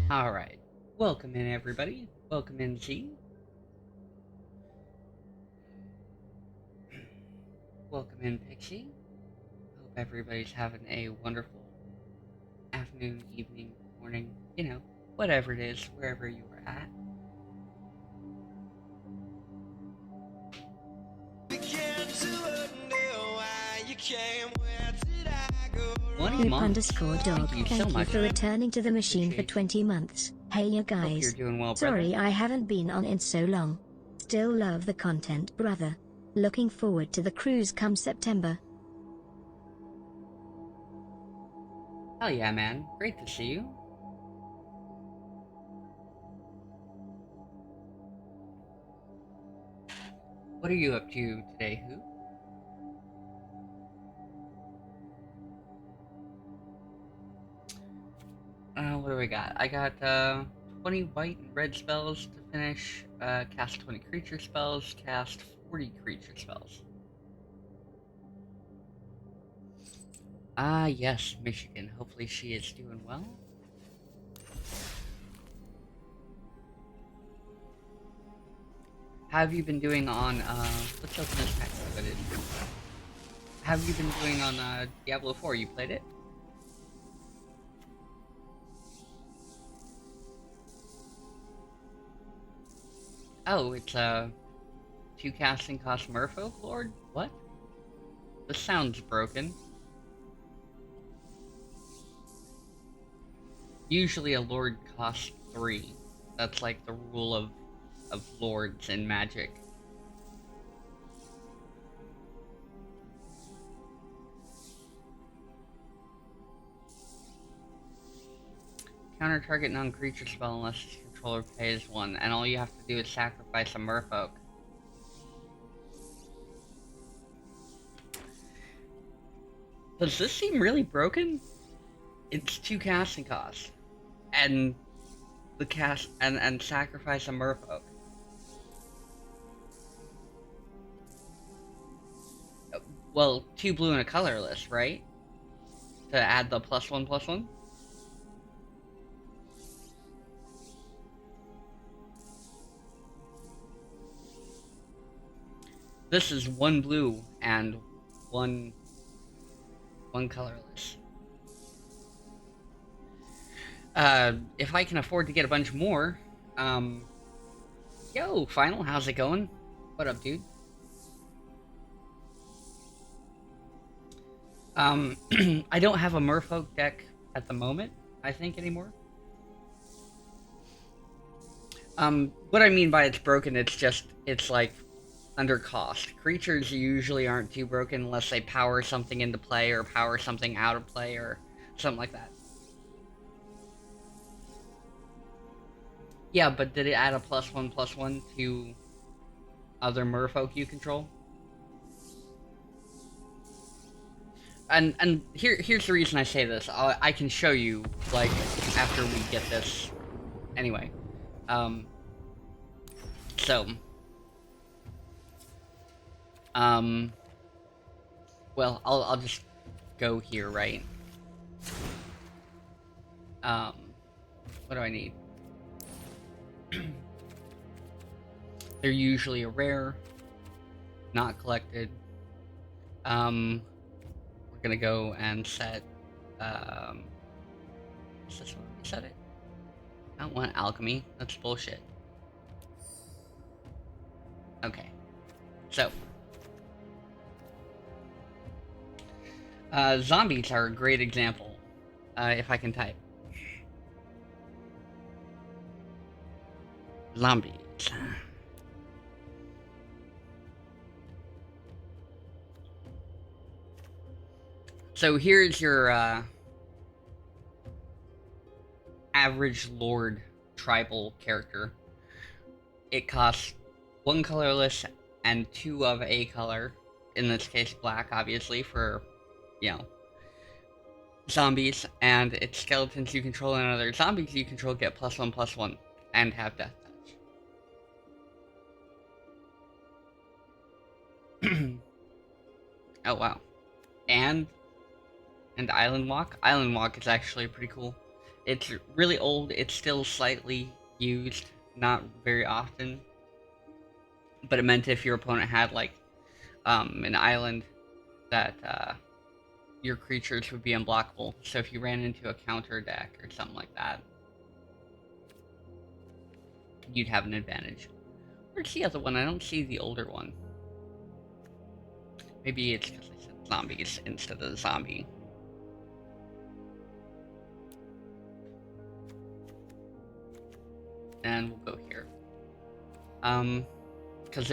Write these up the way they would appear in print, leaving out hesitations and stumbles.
Alright. Welcome in, everybody. Welcome in, Z. Welcome in, Pixie. Hope everybody's having a wonderful afternoon, evening, morning, whatever it is, wherever you are at. 20 Poop months. underscore dog. Thank you so Thank you much. for returning to the machine for Appreciate 20 months. Hey you Hope you're guys. doing well, brother. Sorry I haven't been on in so long. Still love the content, brother. Looking forward to the cruise come September. Hell yeah, man. Great to see you. What are you up to today, Who? What do I got? I got 20 white and red spells to finish. Cast 20 creature spells. Cast 40 creature spells. Yes, Michigan. Hopefully she is doing well. How have you been doing on, let's open this pack so that it is. How have you been doing on, Diablo 4? You played it? Oh, it's, 2 casting cost Merfolk Lord? What? This sounds broken. Usually a Lord costs 3. That's like the rule of Lords in Magic. Counter target non-creature spell unless its controller pays 1, and all you have to do is sacrifice a Merfolk. Does this seem really broken? It's 2 casting costs. And the cast and sacrifice a Merfolk. Well, 2 blue and a colorless, right? To add the +1/+1? This is 1 blue and one colorless. If I can afford to get a bunch more, yo, Final, how's it going? What up, dude? I don't have a Merfolk deck at the moment, I think, anymore. What I mean by it's broken, it's like under cost. Creatures usually aren't too broken unless they power something into play or power something out of play or something like that. Yeah, but did it add a +1/+1 to other Merfolk you control? And here's the reason I say this. I can show you, like, after we get this. Anyway, so, well, I'll just go here, right? What do I need? They're usually a rare, not collected. We're gonna go and set, is this where we set it? I don't want alchemy, that's bullshit. Okay, so. Zombies are a great example, if I can type. Zombies. So here's your, average Lord tribal character. It costs 1 colorless and 2 of a color. In this case, black, obviously, for, zombies. And it's skeletons you control and other zombies you control get +1/+1 and have death touch. Oh, wow. And Island Walk. Island Walk is actually pretty cool. It's really old. It's still slightly used, not very often. But it meant if your opponent had like an island that your creatures would be unblockable. So if you ran into a counter deck or something like that, you'd have an advantage. Where's the other one? I don't see the older one. Maybe it's because I said zombies instead of zombie. And we'll go here. Because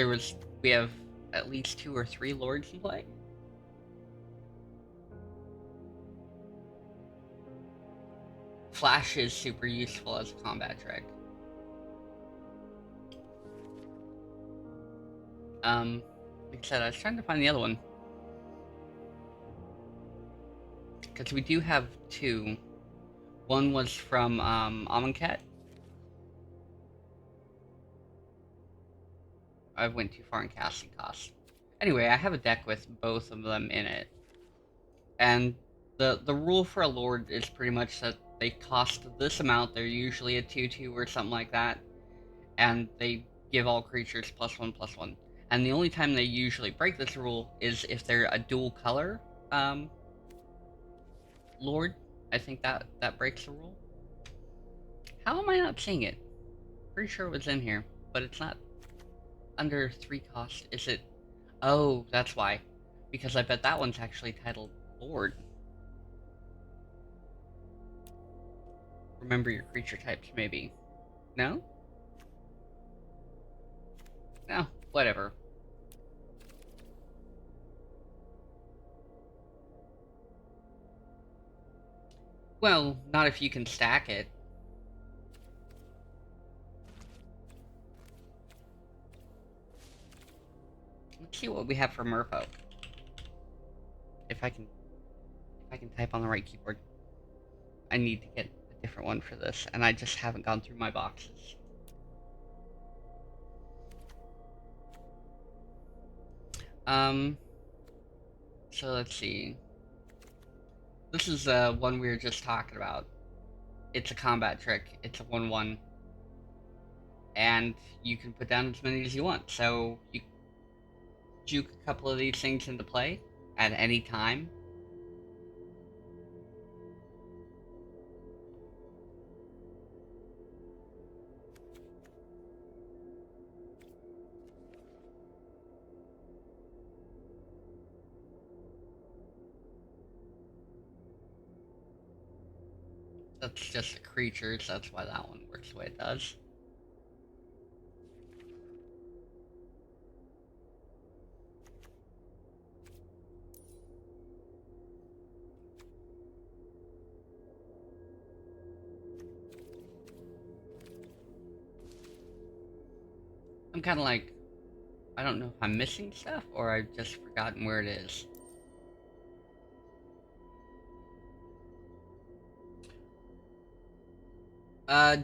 we have at least 2 or 3 lords in play. Flash is super useful as a combat trick. Like I said, I was trying to find the other one. Because we do have 2. One was from Amonkhet. I went too far in casting cost. Anyway, I have a deck with both of them in it. And the rule for a lord is pretty much that they cost this amount. They're usually a 2/2 or something like that. And they give all creatures +1/+1. And the only time they usually break this rule is if they're a dual color lord. I think that breaks the rule. How am I not seeing it? Pretty sure it was in here, but it's not under 3 cost. Is it? Oh, that's why. Because I bet that one's actually titled Lord. Remember your creature types, maybe. No? No, whatever. Well, not if you can stack it. Let's see what we have for Merfolk. If I can type on the right keyboard. I need to get a different one for this, and I just haven't gone through my boxes. So let's see. This is the one we were just talking about. It's a combat trick. It's a 1/1. And you can put down as many as you want. So you juke a couple of these things into play at any time. That's just the creatures, that's why that one works the way it does. I'm kind of like, I don't know if I'm missing stuff or I've just forgotten where it is.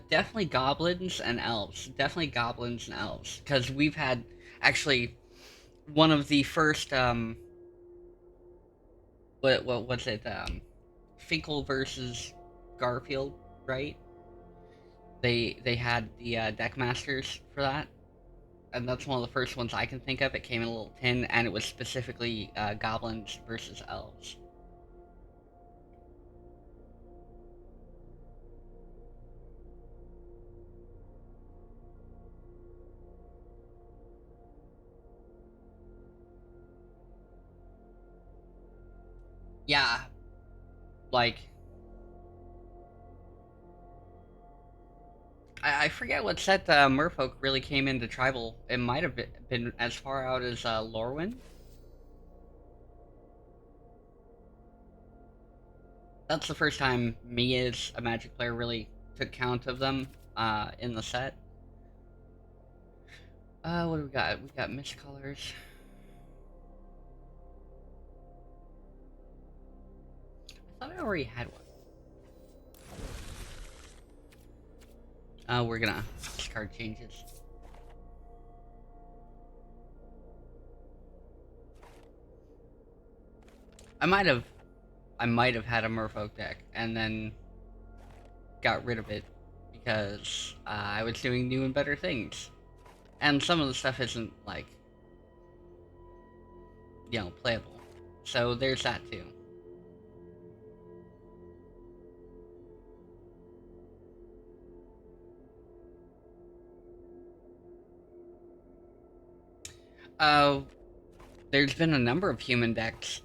Definitely goblins and elves. Definitely goblins and elves. Because we've had, actually, one of the first, what was it, Finkel versus Garfield, right? They had the, deck masters for that. And that's one of the first ones I can think of. It came in a little tin, and it was specifically, goblins versus elves. Yeah, like, I forget what set Merfolk really came into tribal. It might have been as far out as Lorwyn. That's the first time me as a Magic player really took count of them in the set. What do we got? We got mist colors. I thought I already had one. We're gonna discard changes. I might have had a Merfolk deck, and then got rid of it because I was doing new and better things. And some of the stuff isn't, like, playable. So there's that too. Uh, there's been a number of human decks.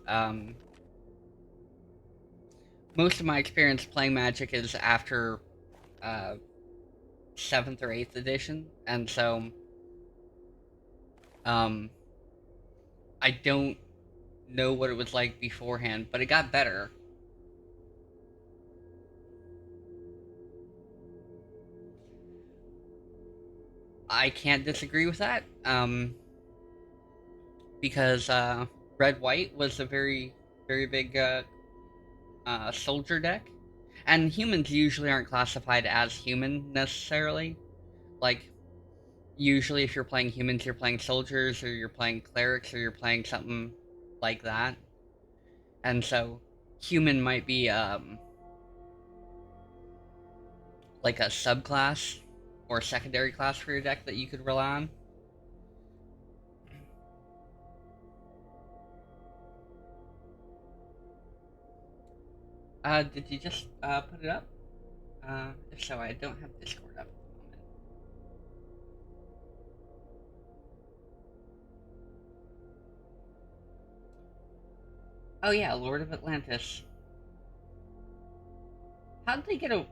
Most of my experience playing Magic is after uh, 7th or 8th edition, and so um, I don't know what it was like beforehand, but it got better. I can't disagree with that, because Red White was a very, very big soldier deck, and humans usually aren't classified as human necessarily. Like, usually if you're playing humans, you're playing soldiers, or you're playing clerics, or you're playing something like that. And so, human might be like a subclass or secondary class for your deck that you could rely on. Did you just put it up? If so, I don't have Discord up at the moment. Oh yeah, Lord of Atlantis. How did they get a?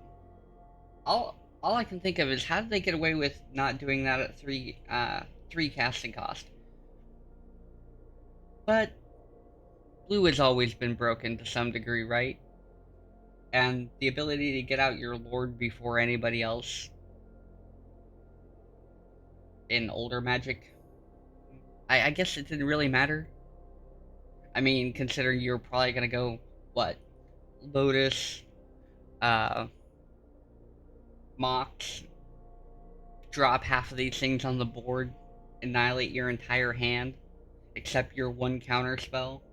All I can think of is how did they get away with not doing that at three casting cost? But blue has always been broken to some degree, right? And the ability to get out your Lord before anybody else in older Magic, I guess it didn't really matter. I mean, considering you're probably gonna go what, Lotus, uh, Mox, drop half of these things on the board, annihilate your entire hand, except your one counter spell.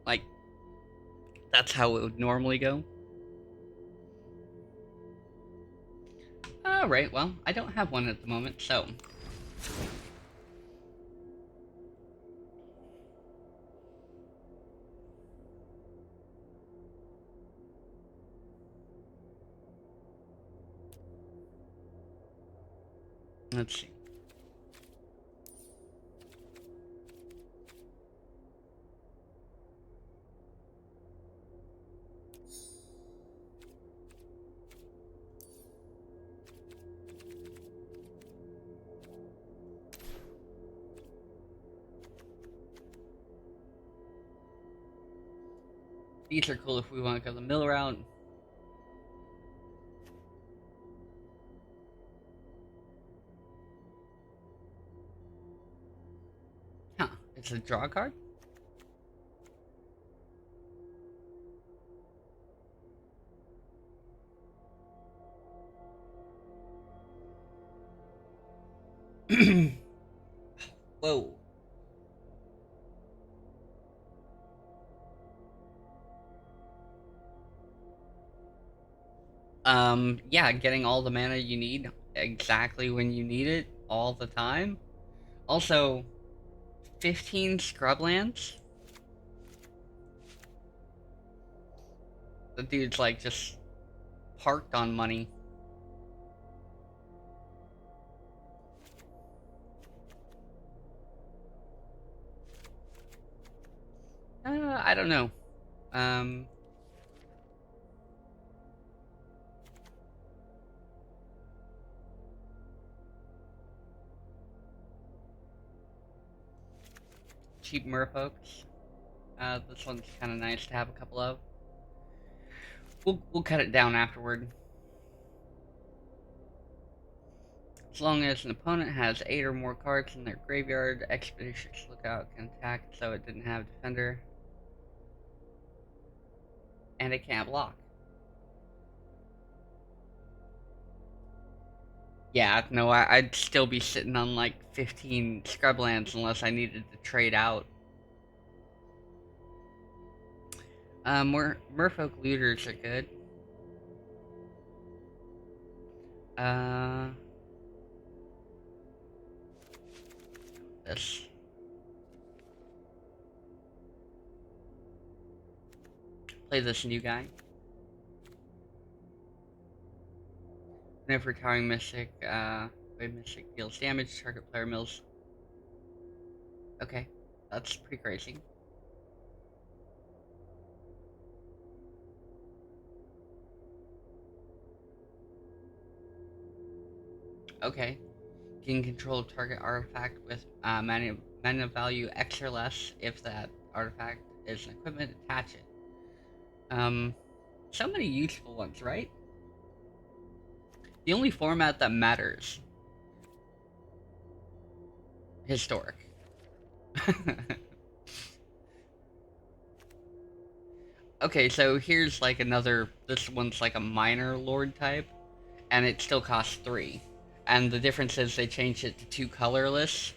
Like, that's how it would normally go. Alright, well, I don't have one at the moment, so. Let's see. These are cool if we want to go the mill route. Huh, it's a draw card? Whoa. Yeah, getting all the mana you need exactly when you need it all the time. Also, 15 scrublands? The dude's like just parked on money. I don't know. Um, cheap merfolks. This one's kind of nice to have a couple of. We'll cut it down afterward. As long as an opponent has 8 or more cards in their graveyard, Expeditious Lookout can attack, so it didn't have Defender. And it can't block. Yeah, no, I'd still be sitting on like 15 scrublands unless I needed to trade out. Merfolk looters are good. Uh, this. Play this new guy. Whenever towering mystic, wave mystic deals damage, target player mills. Okay, that's pretty crazy. Okay, gain control of target artifact with mana value X or less. If that artifact is an equipment, attach it. So many useful ones, right? The only format that matters, historic. Okay, so here's like another. This one's like a minor lord type, and it still costs 3. And the difference is they changed it to 2 colorless.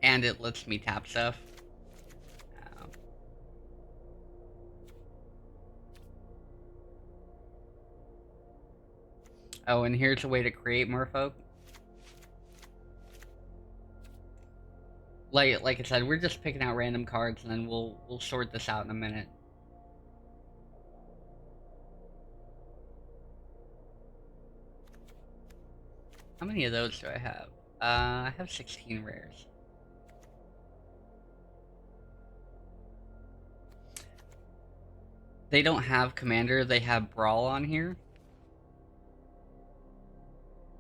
And it lets me tap stuff. Um, oh, and here's a way to create Merfolk. Like I said, we're just picking out random cards, and then we'll sort this out in a minute. How many of those do I have? I have 16 rares. They don't have Commander, they have Brawl on here.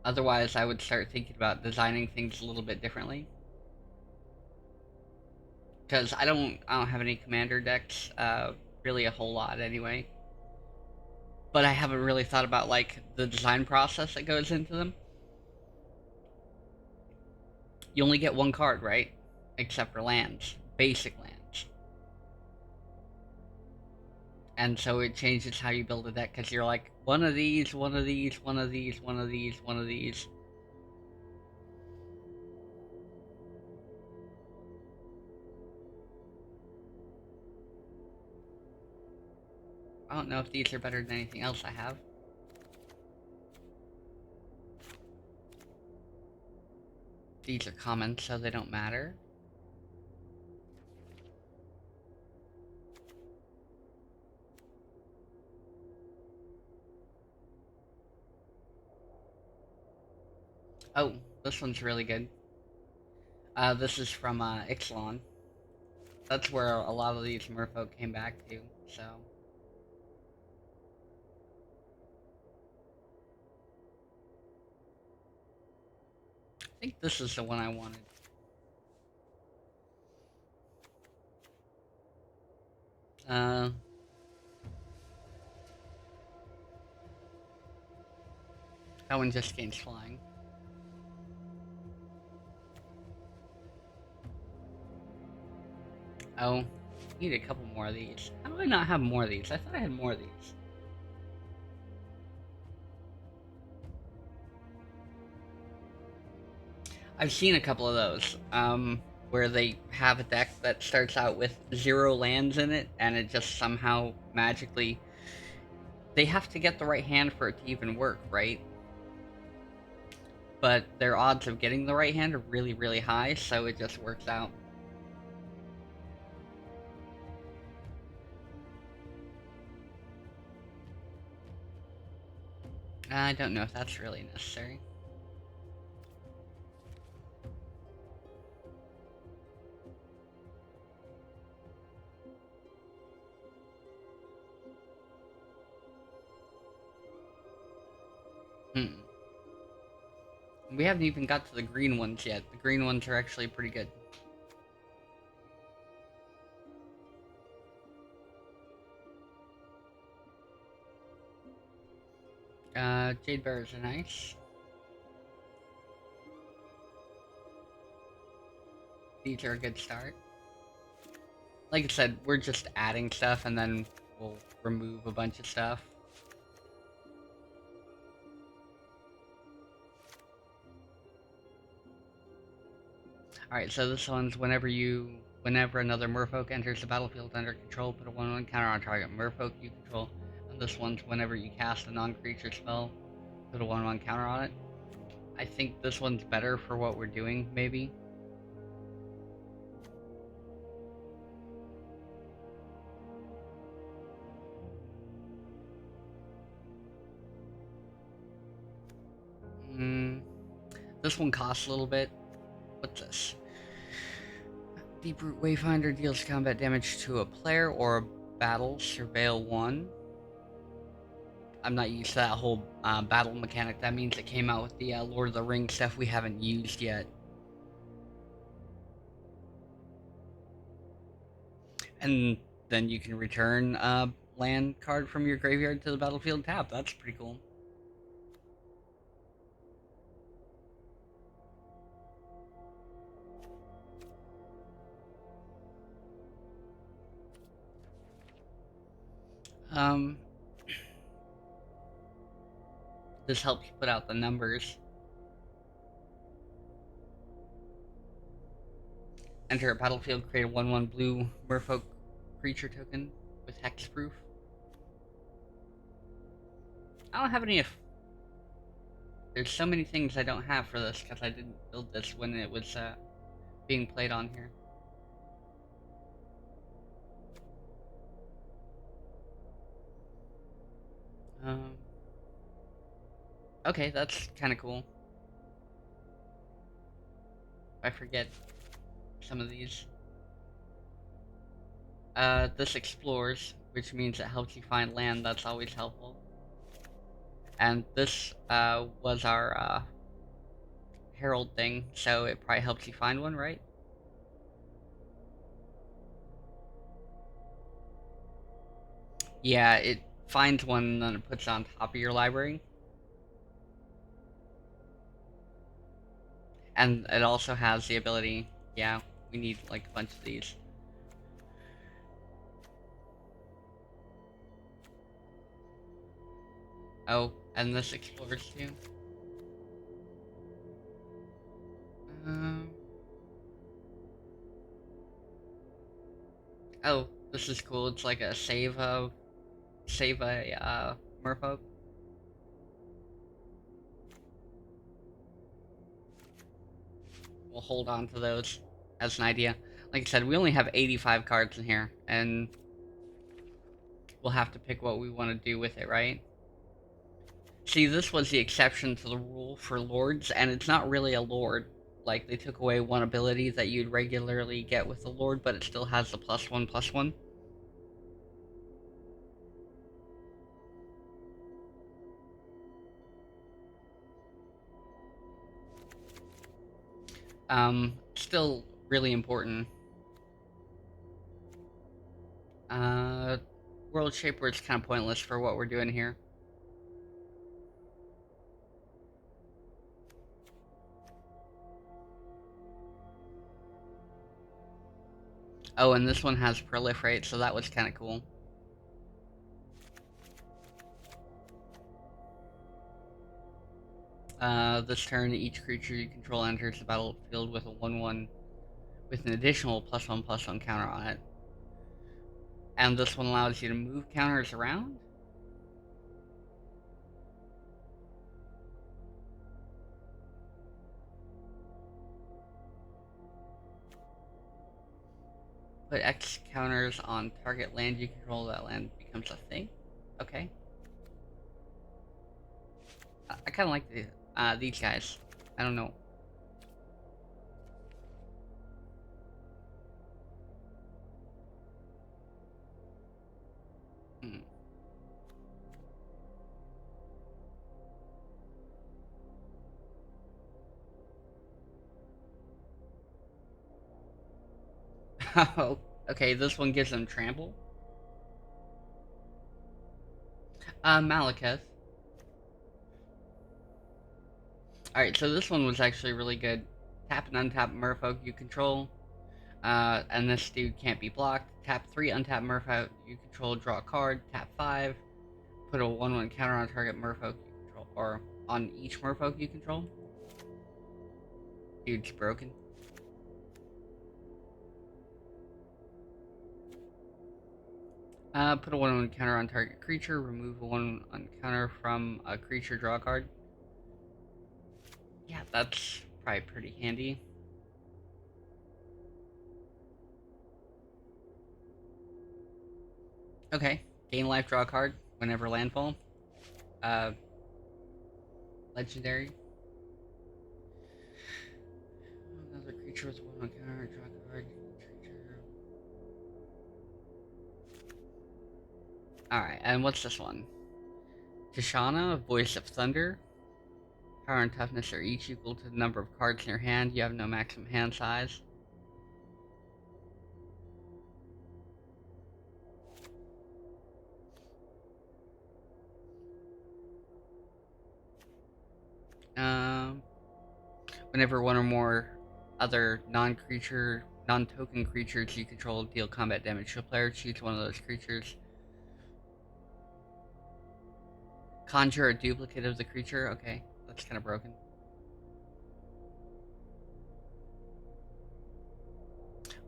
Otherwise, I would start thinking about designing things a little bit differently. Because I don't have any Commander decks, really a whole lot anyway. But I haven't really thought about like the design process that goes into them. You only get one card, right? Except for lands, basic lands. And so it changes how you build a deck because you're like one of these, one of these, one of these, one of these, one of these. I don't know if these are better than anything else I have. These are common, so they don't matter. Oh, this one's really good. This is from Ixalan. That's where a lot of these merfolk came back to, so. I think this is the one I wanted. Uh, that one just gains flying. Oh, need a couple more of these. How do I not have more of these? I thought I had more of these. I've seen a couple of those, where they have a deck that starts out with 0 lands in it, and it just somehow magically... They have to get the right hand for it to even work, right? But their odds of getting the right hand are really, really high, so it just works out. I don't know if that's really necessary. Hmm. We haven't even got to the green ones yet. The green ones are actually pretty good. Jade Bears are nice. These are a good start. Like I said, we're just adding stuff and then we'll remove a bunch of stuff. Alright, so this one's whenever another Merfolk enters the battlefield under control, put a 1/1 counter on target Merfolk you control. And this one's whenever you cast a non-creature spell, put a 1/1 counter on it. I think this one's better for what we're doing, maybe. This one costs a little bit. What's this? Deep Root Wayfinder deals combat damage to a player or a battle. Surveil 1. I'm not used to that whole battle mechanic. That means it came out with the Lord of the Rings stuff we haven't used yet. And then you can return a land card from your graveyard to the battlefield tap. That's pretty cool. This helps you put out the numbers. Enter a battlefield, create a 1/1 blue Merfolk creature token with hexproof. I don't have any. There's so many things I don't have for this because I didn't build this when it was being played on here. Okay, that's kind of cool. I forget some of these. This explores, which means it helps you find land. That's always helpful. And this was our herald thing, so it probably helps you find one, right? Yeah, it finds one and then it puts it on top of your library. And it also has the ability, yeah, we need like a bunch of these. Oh, and this explores too. Oh, this is cool. It's like a save a Merfolk. We'll hold on to those as an idea. Like I said, we only have 85 cards in here, and we'll have to pick what we want to do with it, right? See, this was the exception to the rule for lords, and it's not really a lord. Like, they took away one ability that you'd regularly get with the lord, but it still has the +1/+1. Still really important. World Shaper is kind of pointless for what we're doing here. Oh, and this one has Proliferate, so that was kind of cool. This turn, each creature you control enters the battlefield with a 1/1 with an additional +1/+1 counter on it. And this one allows you to move counters around? Put X counters on target land you control, that land becomes a thing? Okay. I kind of like these guys. I don't know. Hmm. Oh, okay, this one gives them trample. Malekith. Alright, so this one was actually really good. Tap and untap Merfolk you control. And this dude can't be blocked. Tap 3, untap Merfolk you control, draw a card. Tap 5, put a 1/1 counter on target Merfolk you control, or on each Merfolk you control. Dude's broken. Put a 1/1 counter on target creature, remove a 1/1 counter from a creature, draw a card. Yeah, that's probably pretty handy. Okay, gain life, draw a card whenever landfall. Uh, legendary. Another creature with 1/1 counter, draw a card. Creature. Alright, and what's this one? Tishana, Voice of Thunder. Power and toughness are each equal to the number of cards in your hand. You have no maximum hand size. Um, Whenever one or more other non-token creatures you control deal combat damage to a player, choose one of those creatures. Conjure a duplicate of the creature. Okay, that's kind of broken.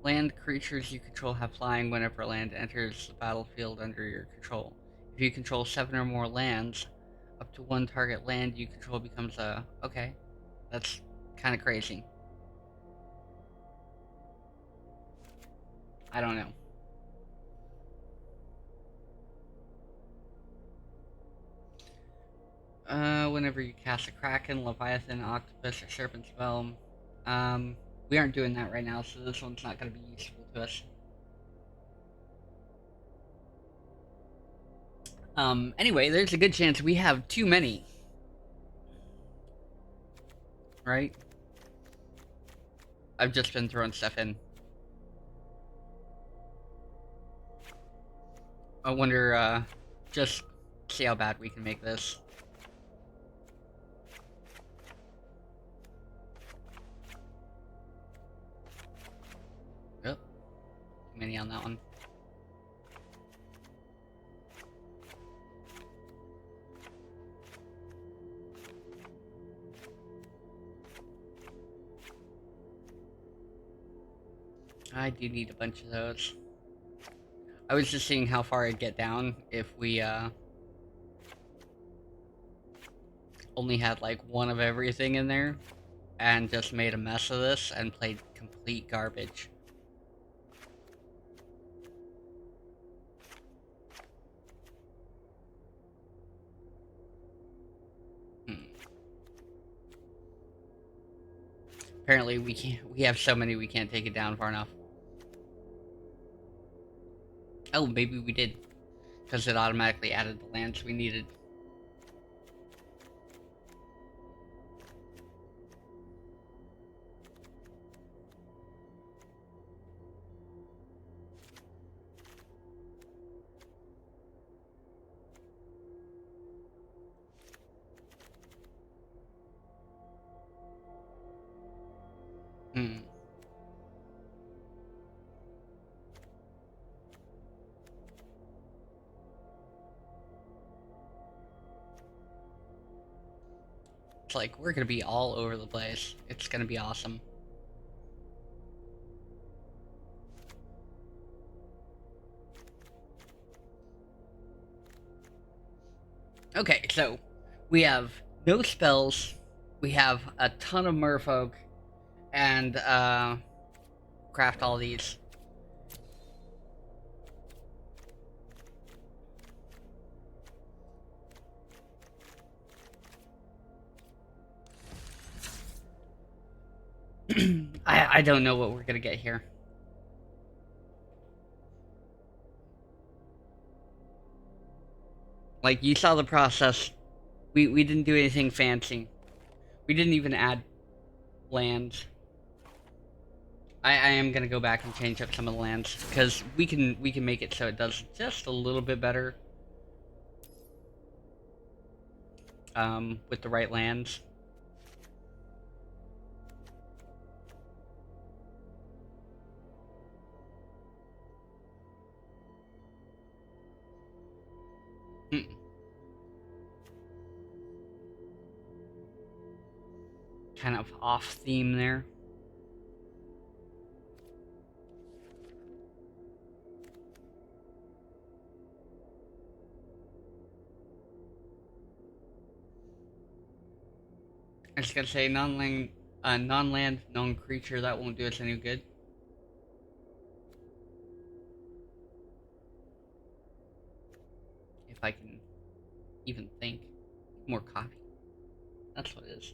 Land creatures you control have flying whenever land enters the battlefield under your control. If you control 7 or more lands, up to 1 target land you control becomes a... Okay, that's kind of crazy. I don't know. Whenever you cast a Kraken, Leviathan, Octopus, or Serpent spell, we aren't doing that right now, so this one's not going to be useful to us. Anyway, there's a good chance we have too many. Right? I've just been throwing stuff in. I wonder, just see how bad we can make this. Oh, too many on that one. I do need a bunch of those. I was just seeing how far I'd get down if we, only had like one of everything in there and just made a mess of this and played complete garbage. Apparently we have so many we can't take it down far enough. Oh, maybe we did. Because it automatically added the lands we needed. Hmm. It's like, we're gonna be all over the place. It's gonna be awesome. Okay, so we have no spells, we have a ton of merfolk, and craft all these. I don't know what we're gonna get here. Like, you saw the process. We didn't do anything fancy. We didn't even add lands. I am gonna go back and change up some of the lands because we can make it so it does just a little bit better. With the right lands. kind of off theme there. I was gonna say non-land, non-creature. That won't do us any good. If I can even think. More copy. That's what it is.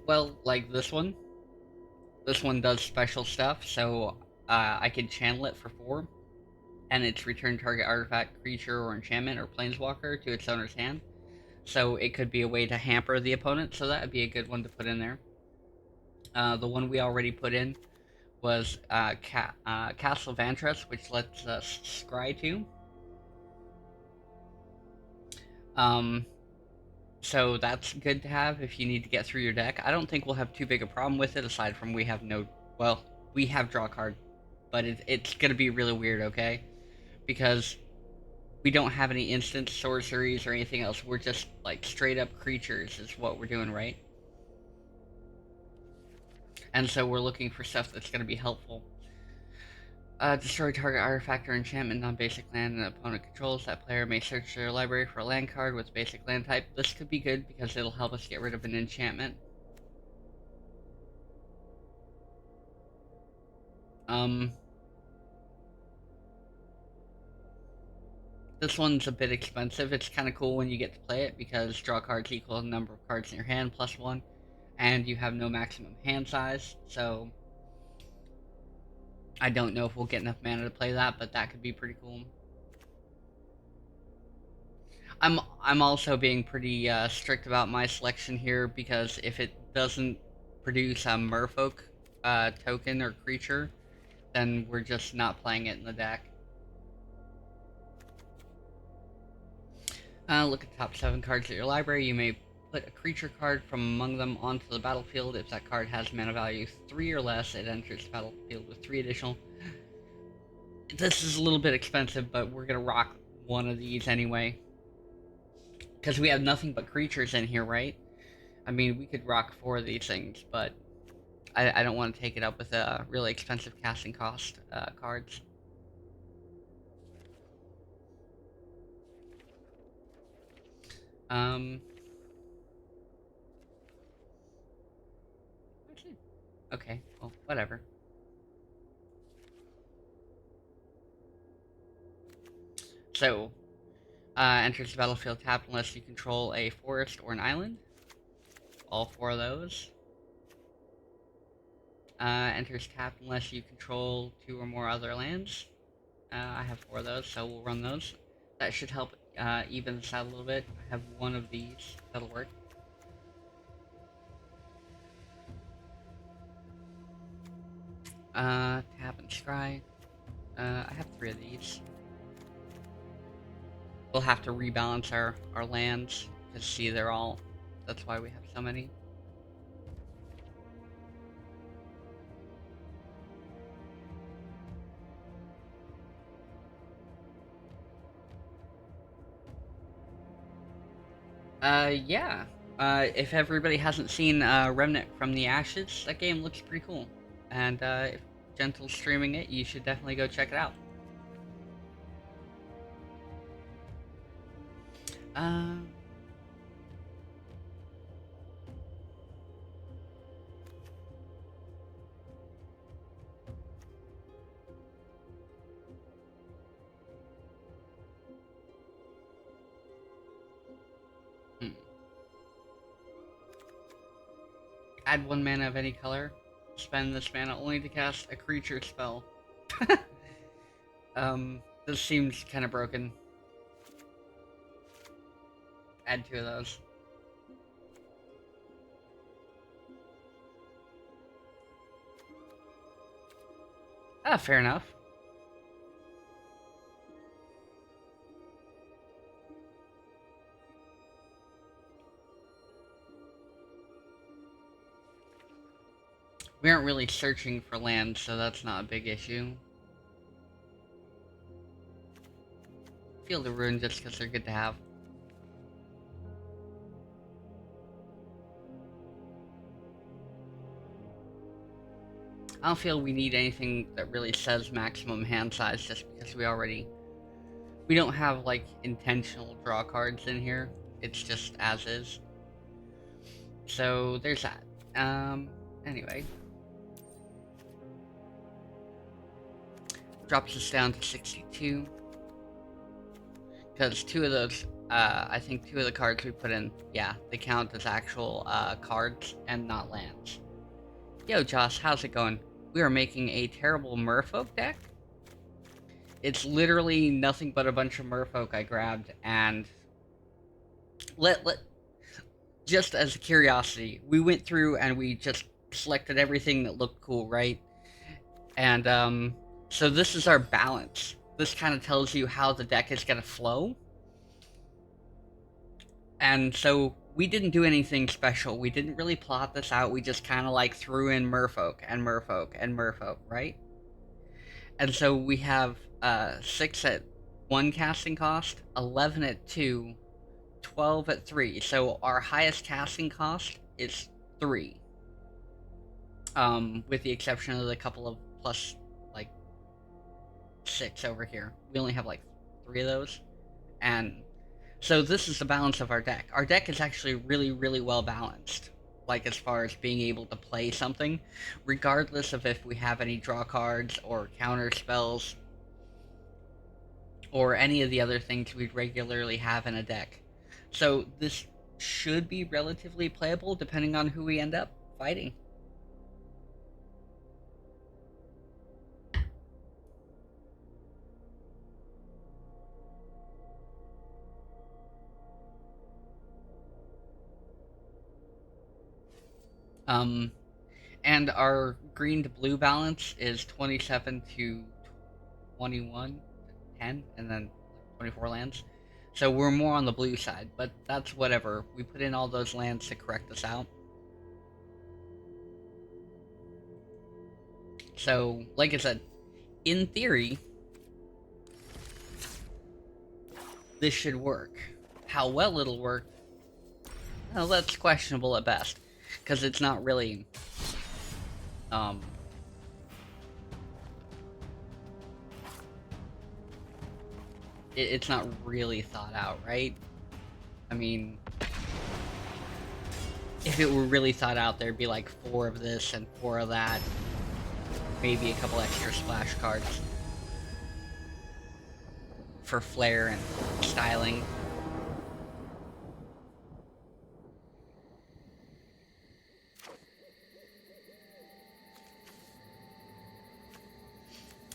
Well, like this one. This one does special stuff, so I can channel it for 4, and it's return target artifact, creature, or enchantment, or planeswalker to its owner's hand. So it could be a way to hamper the opponent, so that would be a good one to put in there. The one we already put in was Castle Vantress, which lets us scry to. Um, so that's good to have if you need to get through your deck. I don't think we'll have too big a problem with it, aside from we have no... Well, we have draw card, but it's going to be really weird, okay? Because we don't have any instant sorceries or anything else. We're just, like, straight up creatures is what we're doing, right? And so we're looking for stuff that's going to be helpful. Destroy target artifact or enchantment non-basic land an opponent controls. That player may search their library for a land card with basic land type. This could be good because it'll help us get rid of an enchantment. This one's a bit expensive. It's kind of cool when you get to play it because draw cards equal the number of cards in your hand plus 1, and you have no maximum hand size, so I don't know if we'll get enough mana to play that, but that could be pretty cool. I'm also being pretty strict about my selection here because if it doesn't produce a Merfolk token or creature, then we're just not playing it in the deck. Look at the top 7 cards at your library. You may put a creature card from among them onto the battlefield. If that card has mana value 3 or less, it enters the battlefield with 3 additional. This is a little bit expensive, but we're gonna rock one of these anyway. Because we have nothing but creatures in here, right? I mean, we could rock 4 of these things, but I don't want to take it up with really expensive casting cost cards. Okay, well, whatever. So, enters the battlefield tapped unless you control a forest or an island. All 4 of those. Enters tapped unless you control 2 or more other lands. I have 4 of those, so we'll run those. That should help even this out a little bit. I have 1 of these. That'll work. Tap and scry. I have 3 of these. We'll have to rebalance our lands, because see, they're all... That's why we have so many. Yeah. If everybody hasn't seen Remnant from the Ashes, that game looks pretty cool. And if Gentle's streaming it, you should definitely go check it out. Uh, hmm. Add 1 mana of any color. Spend this mana only to cast a creature spell. This seems kind of broken. Add 2 of those. Ah, fair enough. We aren't really searching for land, so that's not a big issue. Field of Ruin just because they're good to have. I don't feel we need anything that really says maximum hand size just because we don't have like intentional draw cards in here. It's just as is. So there's that. Anyway. Drops us down to 62. Because two of those, I think two of the cards we put in, yeah, they count as actual cards and not lands. Yo, Josh, how's it going? We are making a terrible Merfolk deck. It's literally nothing but a bunch of Merfolk I grabbed, and just as a curiosity, we went through and we just selected everything that looked cool, right? And so this is our balance. This kind of tells you how the deck is gonna flow. And so we didn't do anything special. We didn't really plot this out. We just kind of like threw in Merfolk and Merfolk and Merfolk, right? And so we have 6 at 1 casting cost, 11 at 2, 12 at 3. So our highest casting cost is 3. With the exception of the couple of plus like 6 over here. We only have like 3 of those. And so this is the balance of our deck. Our deck is actually really, really well balanced. Like as far as being able to play something, regardless of if we have any draw cards or counter spells or any of the other things we'd regularly have in a deck. So this should be relatively playable depending on who we end up fighting. And our green to blue balance is 27 to 21, 10, and then 24 lands. So we're more on the blue side, but that's whatever. We put in all those lands to correct us out. So, like I said, in theory, this should work. How well it'll work, well, that's questionable at best. Because it's not really, it's not really thought out, right? I mean, if it were really thought out, there'd be like 4 of this and 4 of that. Maybe a couple extra splash cards for flair and styling.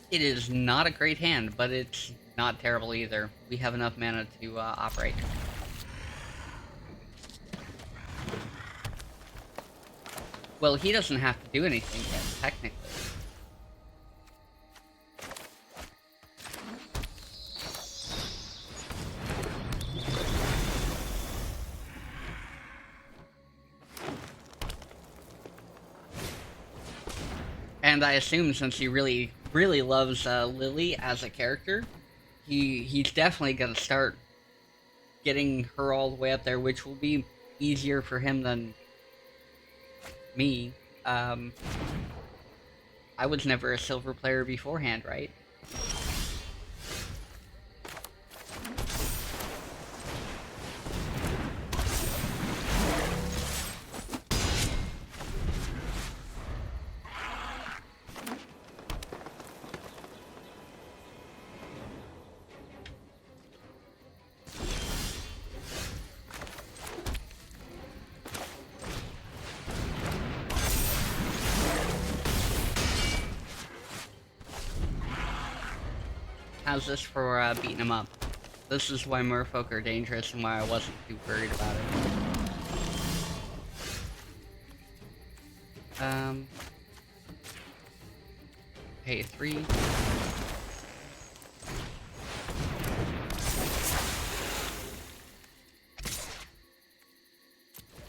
It is not a great hand, but it's not terrible either. We have enough mana to operate. Well, he doesn't have to do anything yet, technically. And I assume since he really, really loves Lily as a character, he's definitely gonna start getting her all the way up there, which will be easier for him than me. I was never a silver player beforehand, right? How's this for beating him up? This is why Merfolk are dangerous and why I wasn't too worried about it. Pay 3.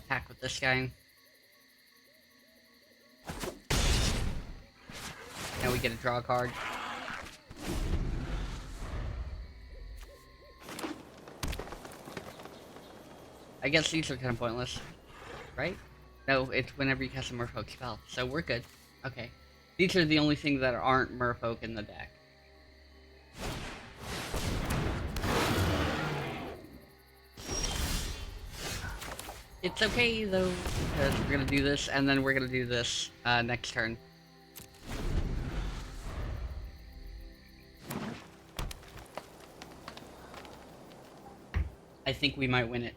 Attack with this guy. Now we get a draw card. I guess these are kind of pointless, right? No, it's whenever you cast a Merfolk spell, so we're good. Okay. These are the only things that aren't Merfolk in the deck. It's okay, though, because we're gonna do this, and then we're gonna do this next turn. I think we might win it.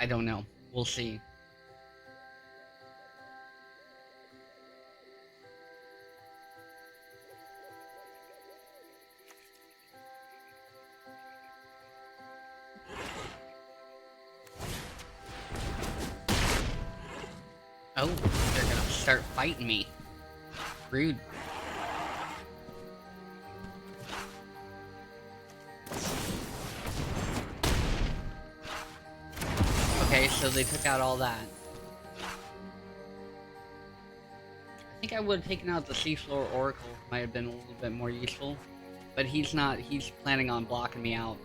I don't know. We'll see. Oh, they're gonna start fighting me. Rude. Okay, so they took out all that. I think I would have taken out the Seafloor Oracle. Might have been a little bit more useful. But he's not. He's planning on blocking me out.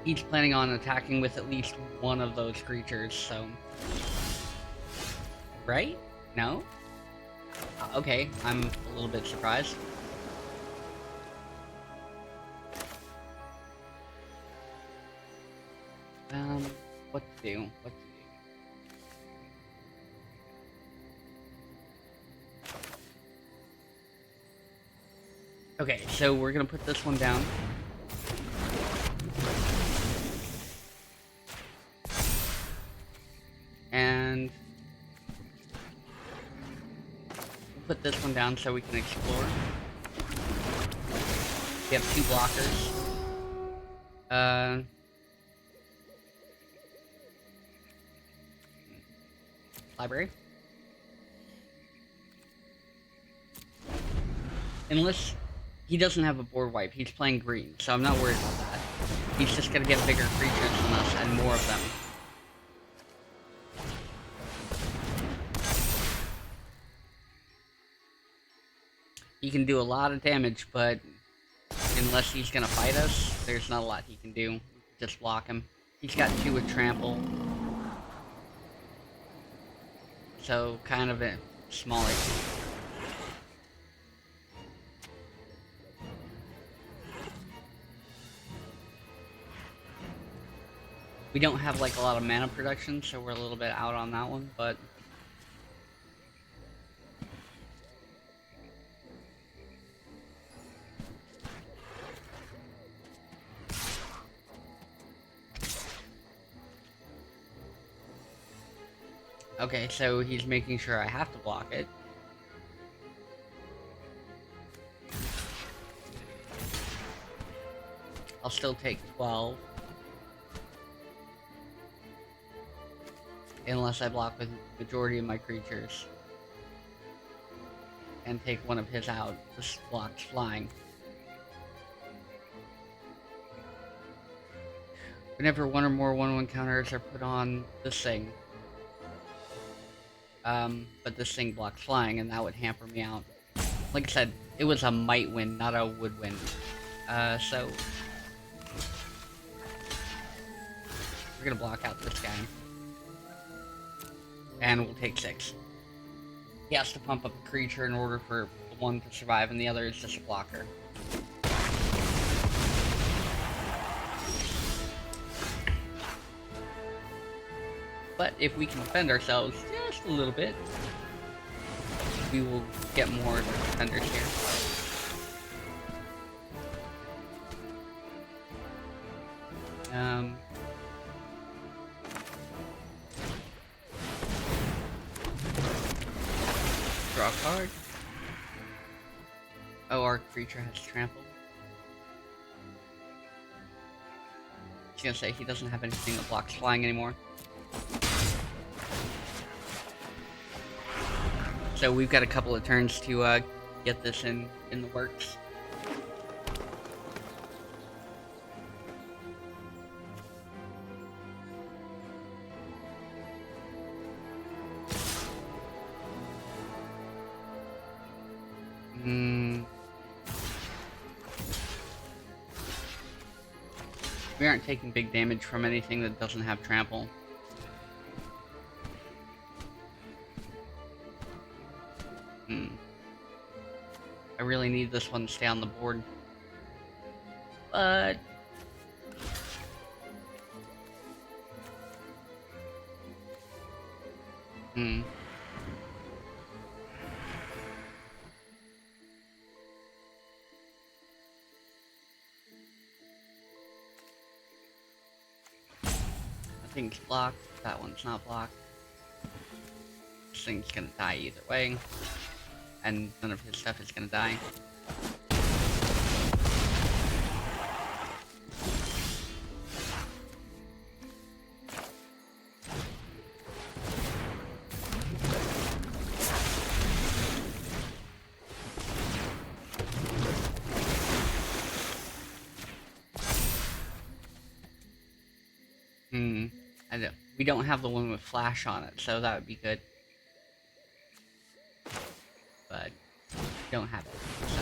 He's planning on attacking with at least one of those creatures, so... Right? No? Okay, I'm a little bit surprised. What to do? What to do? Okay, so we're gonna put this one down. And put this one down so we can explore. We have 2 blockers. Library. Unless he doesn't have a board wipe, he's playing green, so I'm not worried about that. He's just gonna get bigger creatures than us and more of them. He can do a lot of damage, but unless he's gonna fight us, there's not a lot he can do. Just block him. He's got 2 with trample. So, kind of a small issue. We don't have, like, a lot of mana production, so we're a little bit out on that one, but... Okay, so he's making sure I have to block it. I'll still take 12. Unless I block with the majority of my creatures. And take one of his out. This blocks flying. Whenever one or more 1/1 counters are put on this thing. But this thing blocks flying, and that would hamper me out. Like I said, it was a might win, not a would win. So... We're gonna block out this guy. And we'll take 6. He has to pump up a creature in order for the one to survive, and the other is just a blocker. But if we can defend ourselves just a little bit, we will get more defenders here. Draw a card. Oh, our creature has trample. I was gonna say, he doesn't have anything that blocks flying anymore. So we've got a couple of turns to get this in the works. We aren't taking big damage from anything that doesn't have trample. I really need this one to stay on the board. But... That thing's blocked. That one's not blocked. This thing's gonna die either way. And none of his stuff is gonna die. We don't have the one with flash on it, so that would be good. But don't have it, so.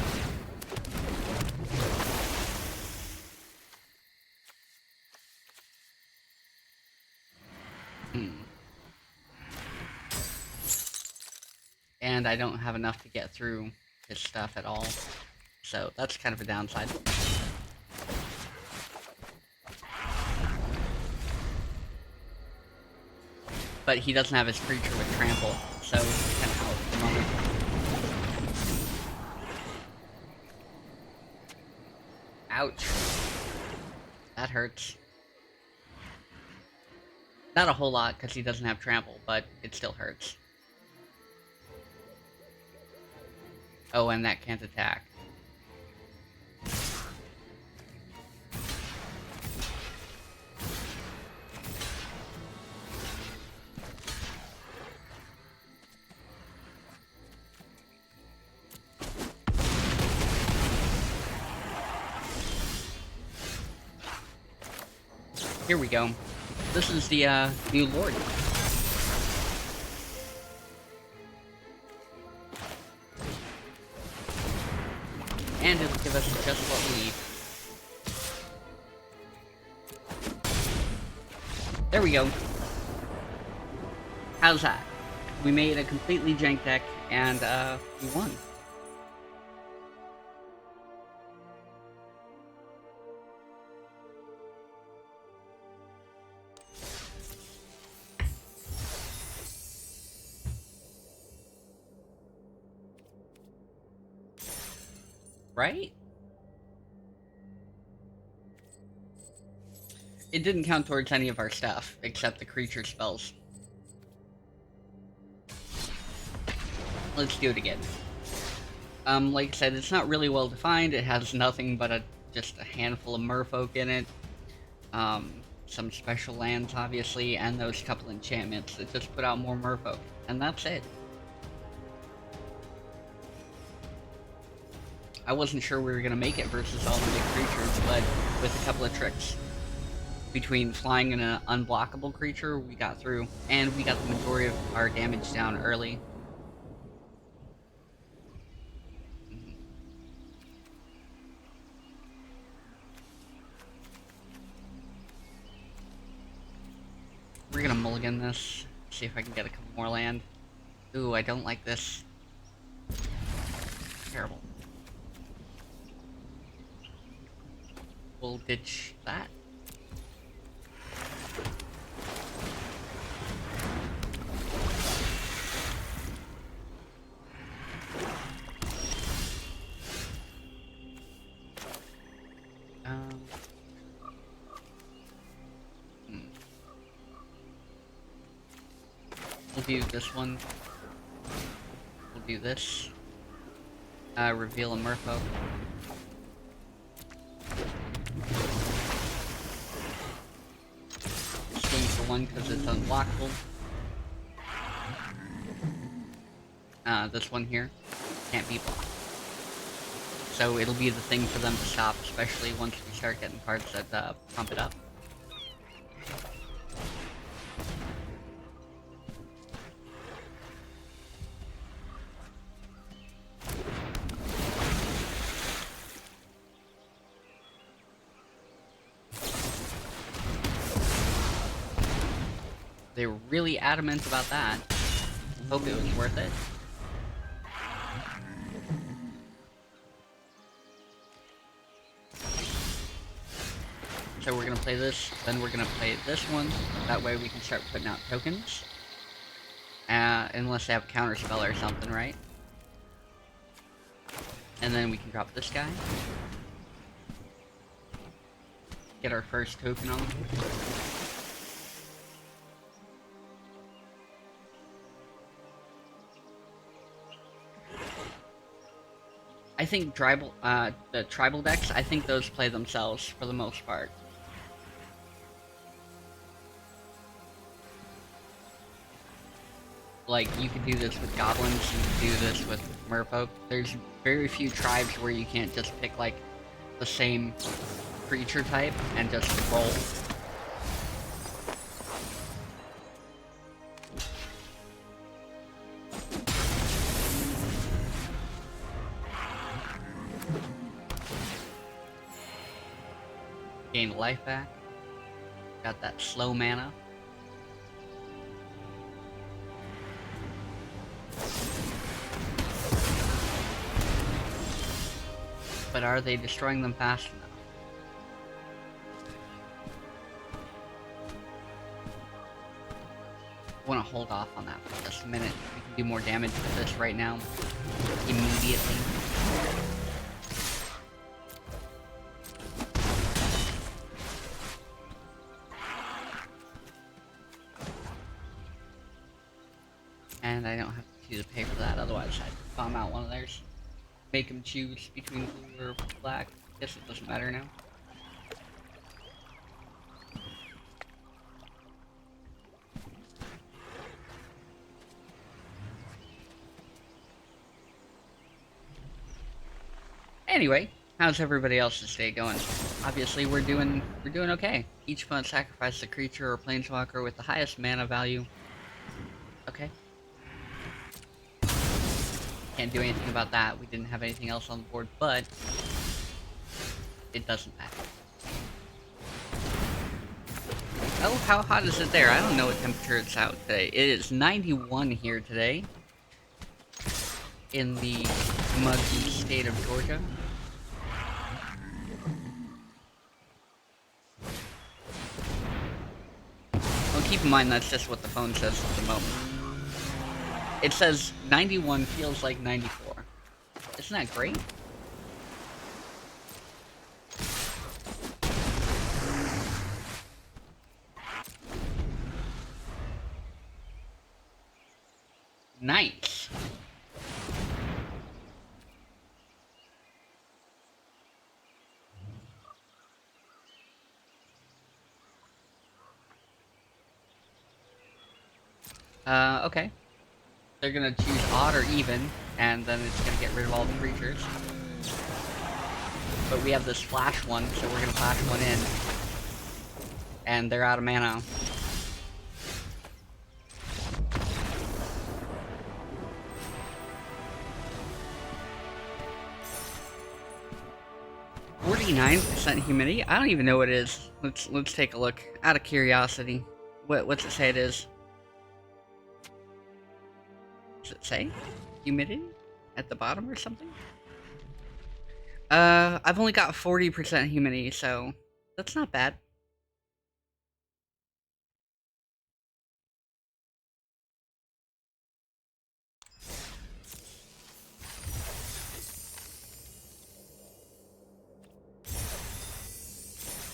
And I don't have enough to get through his stuff at all, so that's kind of a downside. But he doesn't have his creature with trample, so he's kind of out at the moment. Ouch. That hurts. Not a whole lot, because he doesn't have trample, but it still hurts. Oh, and that can't attack. Here we go. This is the new lord. And it'll give us just what we need. There we go. How's that? We made a completely jank deck, and we won. Right? It didn't count towards any of our stuff, except the creature spells. Let's do it again. Like I said, it's not really well defined. It has nothing but just a handful of merfolk in it. Some special lands, obviously, and those couple enchantments that just put out more merfolk. And that's it. I wasn't sure we were going to make it versus all the big creatures, but with a couple of tricks. Between flying and an unblockable creature, we got through. And we got the majority of our damage down early. We're gonna mulligan this, see if I can get a couple more land. Ooh, I don't like this. Terrible. We'll ditch that. We'll do this one. We'll do this. Reveal a Merfolk. Swing for one because it's unblockable. This one here can't be blocked. So it'll be the thing for them to stop, especially once we start getting cards that pump it up. They were really adamant about that. Hope it was worth it. So we're gonna play this, then we're gonna play this one. That way we can start putting out tokens. Unless they have a counter spell or something, right? And then we can drop this guy. Get our first token on. I think the tribal decks, I think those play themselves for the most part. Like, you could do this with goblins, you could do this with merfolk. There's very few tribes where you can't just pick, like, the same creature type and just roll. Gain life back. Got that slow mana. But are they destroying them fast enough? I want to hold off on that for just a minute. We can do more damage with this right now. Immediately. And I don't have to pay for that, otherwise I'd bomb out one of theirs. Make them choose between blue or black. Guess it doesn't matter now. Anyway, how's everybody else's day going? Obviously, we're doing okay. Each opponent sacrifices a creature or planeswalker with the highest mana value. Okay. Can't do anything about that. We didn't have anything else on the board, but it doesn't matter. Oh, how hot is it there? I don't know what temperature it's out today. It is 91 here today in the muggy state of Georgia. Well, keep in mind that's just what the phone says at the moment. It says 91 feels like 94. Isn't that great? Nice. Okay. They're gonna choose odd or even, and then it's gonna get rid of all the creatures. But we have this flash one, so we're gonna flash one in. And they're out of mana. %, humidity? I don't even know what it is. Let's take a look. Out of curiosity. What's it say it is? Does it say? Humidity? At the bottom or something? I've only got 40% humidity, so that's not bad.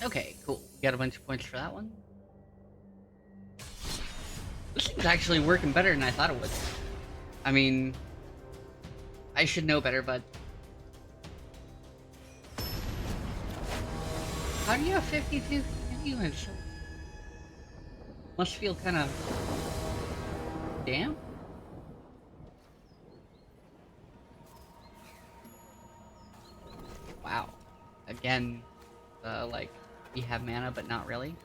Okay, cool. Got a bunch of points for that one. This thing's actually working better than I thought it would. I mean, I should know better, but... How do you have 52 units? Must feel kind of... damn? Wow. Again, like, we have mana, but not really.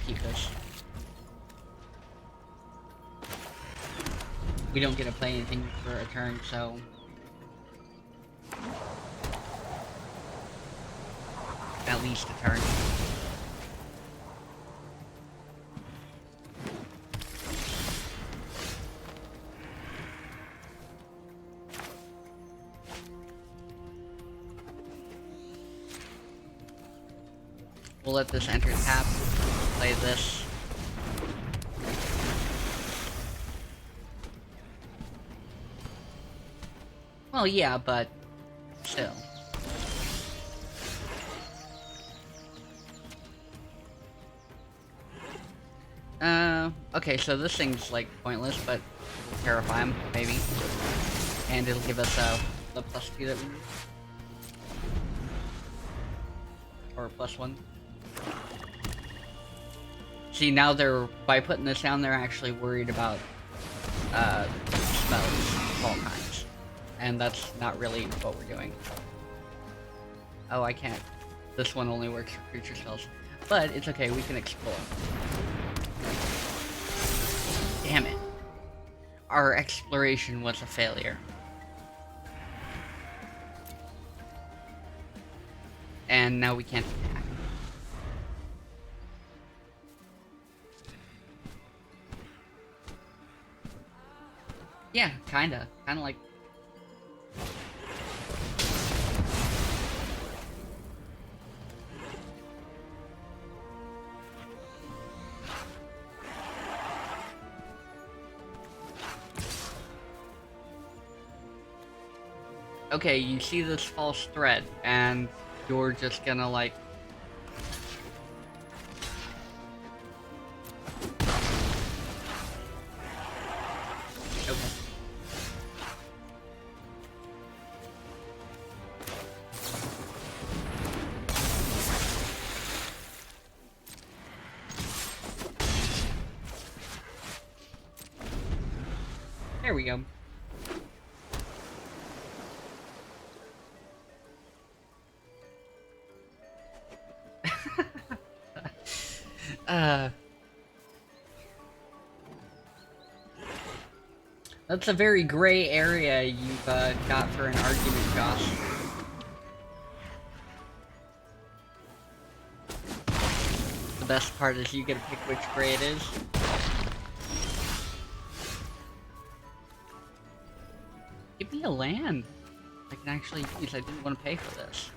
Keep this. We don't get to play anything for a turn, so... At least a turn. We'll let this enter tap. Play this. Well, yeah, but still. Okay, so this thing's like pointless, but we'll terrify him, maybe. And it'll give us the +2 that we need. Or +1. See, now by putting this down, they're actually worried about, spells of all kinds. And that's not really what we're doing. Oh, I can't. This one only works for creature spells. But it's okay, we can explore. Damn it. Our exploration was a failure. And now we can't attack. Yeah, kinda. Kinda like... Okay, you see this false thread, and you're just gonna, like... Okay. There we go. That's a very gray area you've got for an argument, Josh. The best part is you get to pick which gray it is. Give me a land I can actually use. I didn't want to pay for this.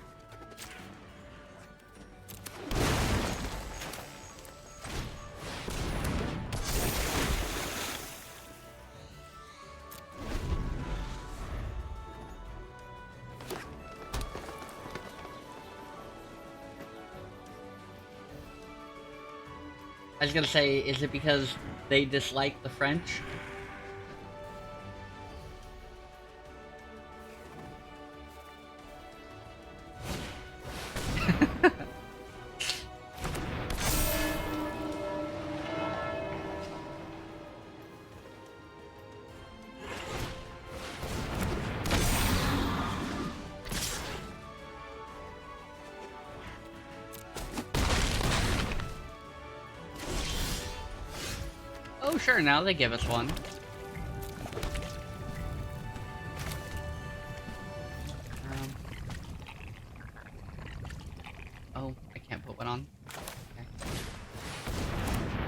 I was gonna say, is it because they dislike the French? Oh, sure, now they give us one. Oh, I can't put one on. Okay.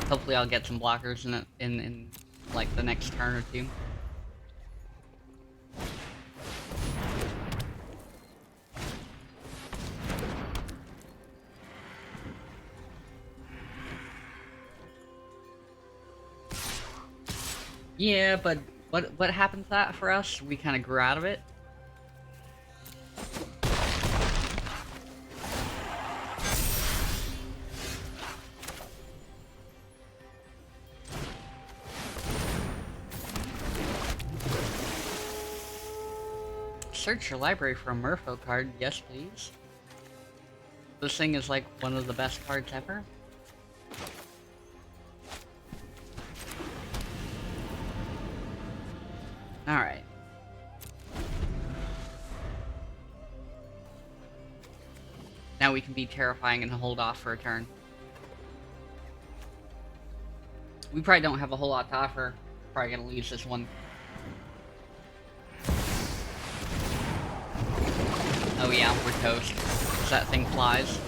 Hopefully I'll get some blockers in like the next turn or two. Yeah, but what happened to that for us? We kind of grew out of it. Search your library for a Merfolk card. Yes, please. This thing is like one of the best cards ever. Alright. Now we can be terrifying and hold off for a turn. We probably don't have a whole lot to offer. Probably gonna lose this one. Oh yeah, we're toast. 'Cause that thing flies.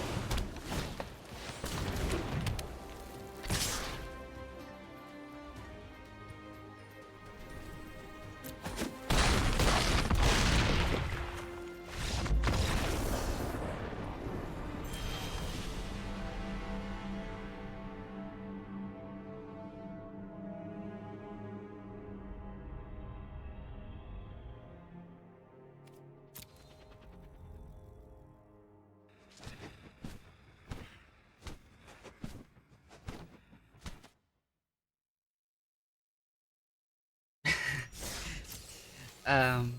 Um,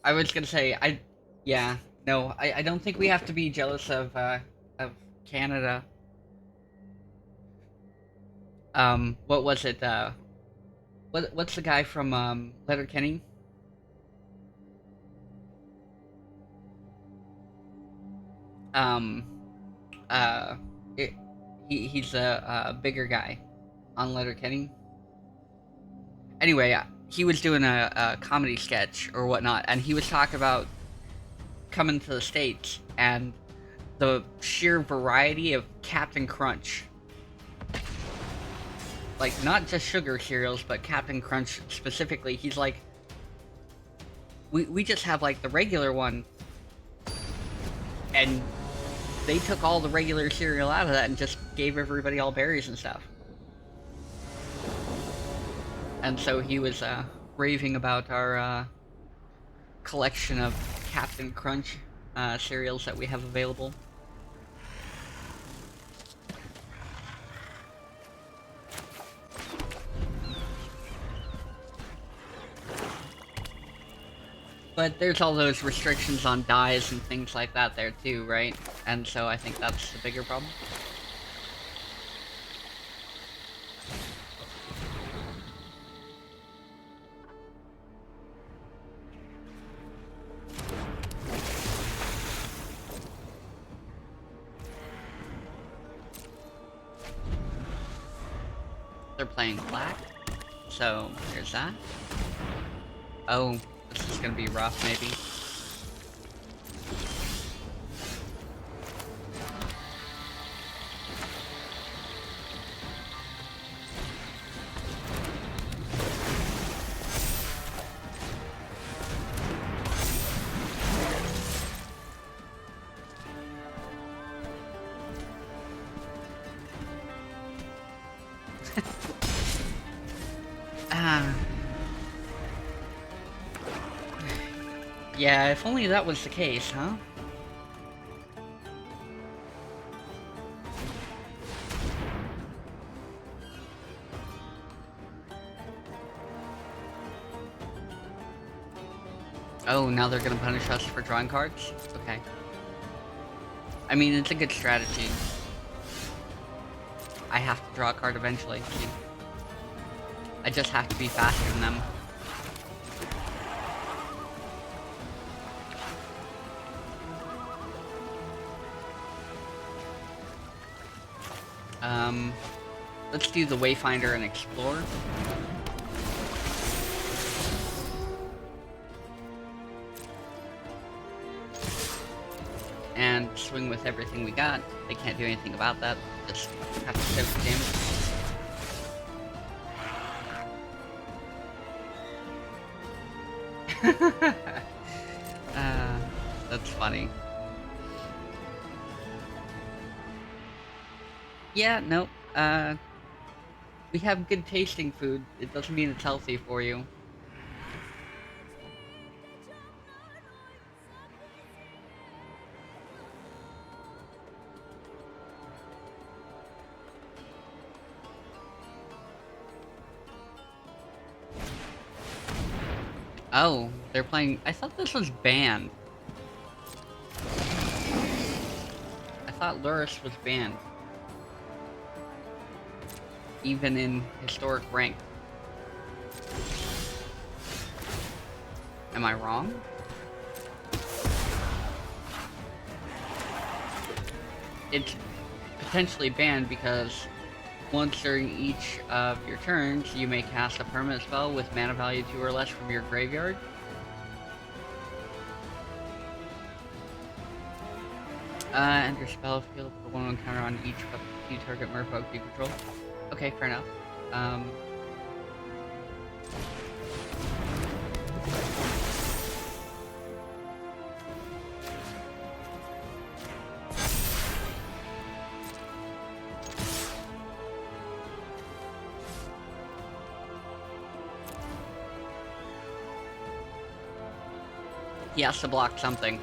I was gonna say, yeah, no, I don't think we have to be jealous of Canada. What was it? What's the guy from Letterkenny? Um, uh, it, he's a bigger guy on Letterkenny. Anyway, he was doing a comedy sketch or whatnot, and he was talking about coming to the States and the sheer variety of Captain Crunch. Like, not just sugar cereals, but Captain Crunch specifically. He's like, we just have like the regular one, and they took all the regular cereal out of that and just gave everybody all berries and stuff. And so he was raving about our collection of Captain Crunch cereals that we have available. But there's all those restrictions on dyes and things like that there too, right? And so I think that's the bigger problem. They're playing black, so there's that. Oh, this is gonna be rough, maybe. Ah. Yeah, if only that was the case, huh? Oh, now they're gonna punish us for drawing cards? Okay. I mean, it's a good strategy. I have to draw a card eventually. I just have to be faster than them. Let's do the Wayfinder and Explore. And swing with everything we got. They can't do anything about that. Just have to soak the damage. That's funny. Yeah, nope. We have good tasting food. It doesn't mean it's healthy for you. Oh, they're playing... I thought this was banned. I thought Luris was banned. Even in historic rank. Am I wrong? It's potentially banned because once during each of your turns, you may cast a permanent spell with mana value 2 or less from your graveyard. Enter spell field for one encounter on each target Merfolk you control. Okay, fair enough. He has to block something.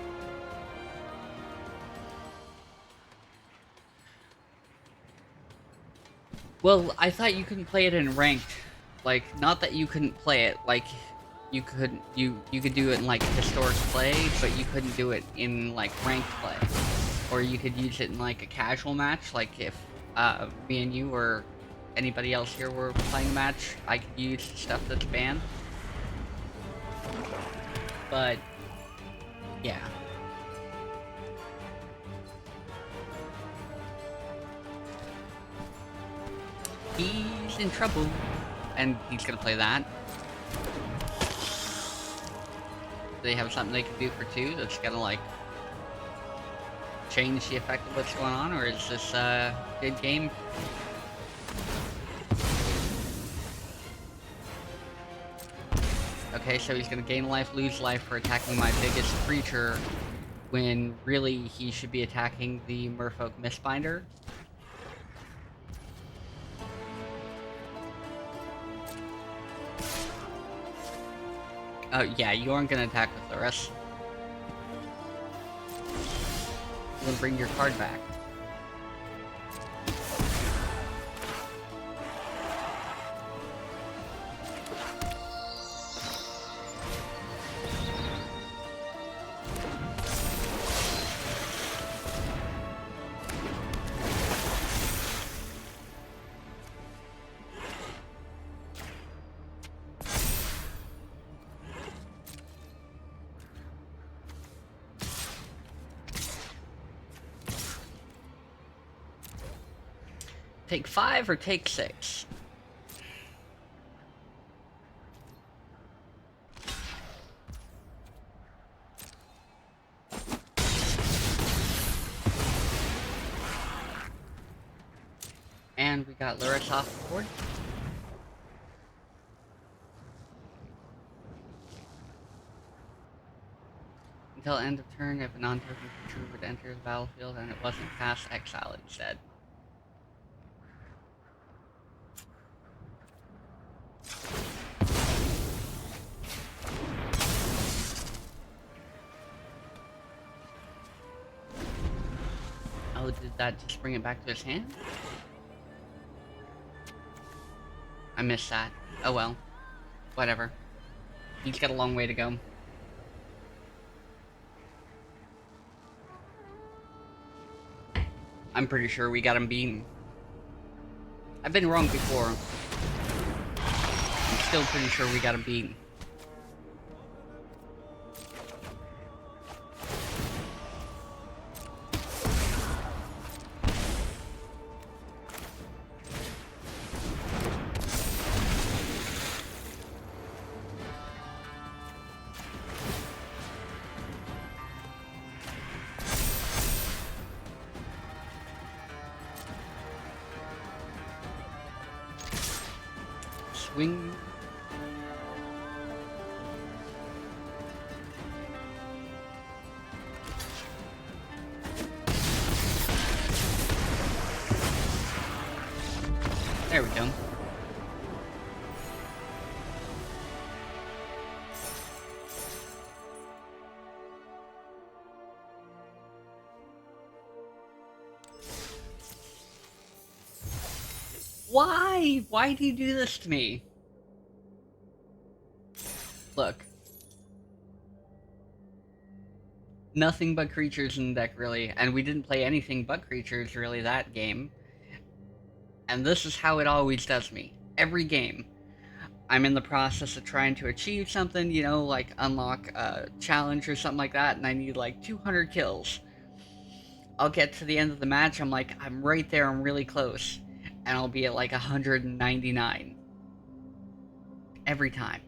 Well, I thought you couldn't play it in ranked. Like, not that you couldn't play it, like, you could do it in like historic play, but you couldn't do it in like ranked play. Or you could use it in like a casual match, like if me and you or anybody else here were playing a match, I could use stuff that's banned. But yeah. He's in trouble. And he's gonna play that. Do they have something they can do for 2 that's gonna like change the effect of what's going on, or is this a good game? Okay, so he's gonna gain life, lose life for attacking my biggest creature, when really he should be attacking the Merfolk Mistbinder. Oh yeah, you aren't gonna attack with Lurrus. You're gonna bring your card back. Take 5 or take 6? And we got Lurrus off the board. Until end of turn, if a non-token creature would enter the battlefield and it wasn't cast, exile instead. Oh, did that just bring it back to his hand? I missed that. Oh well. Whatever. He's got a long way to go. I'm pretty sure we got him beaten. I've been wrong before. I'm still pretty sure we got him beaten. Swing. There we go. Why? Why do you do this to me? Look. Nothing but creatures in the deck, really. And we didn't play anything but creatures, really, that game. And this is how it always does me. Every game. I'm in the process of trying to achieve something, you know, like unlock a challenge or something like that, and I need like 200 kills. I'll get to the end of the match, I'm like, I'm right there, I'm really close. And I'll be at like 199. Every time.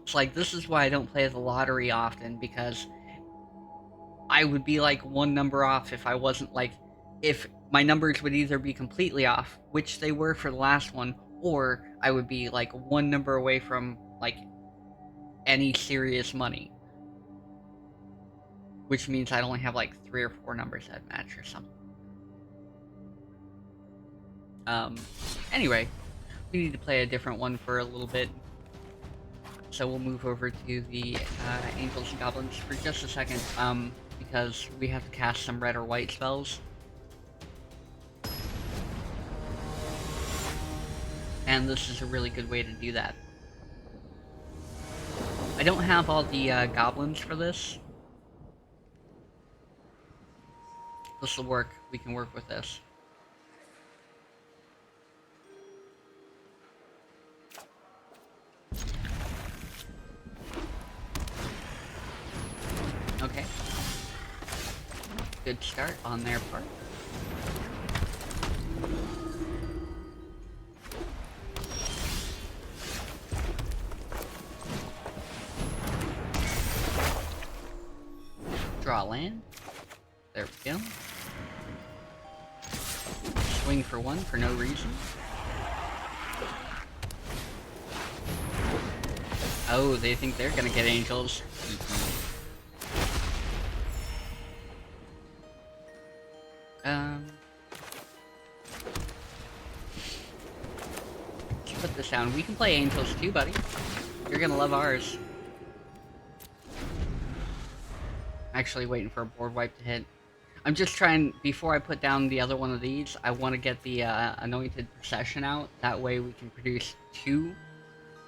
It's like, this is why I don't play the lottery often, because I would be like one number off if I wasn't like, if my numbers would either be completely off, which they were for the last one, or I would be like one number away from like any serious money. Which means I'd only have like 3 or 4 numbers at match or something. Anyway, we need to play a different one for a little bit. So we'll move over to the Angels and Goblins for just a second, because we have to cast some red or white spells. and this is a really good way to do that. I don't have all the goblins for this. This will work. We can work with this. Okay. Good start on their part. Draw land. There we go. Swing for one for no reason. Oh, they think they're gonna get angels. Let's put this down. We can play angels too, buddy. You're gonna love ours. Actually waiting for a board wipe to hit. I'm just trying, before I put down the other one of these, I want to get the Anointed Procession out. That way we can produce 2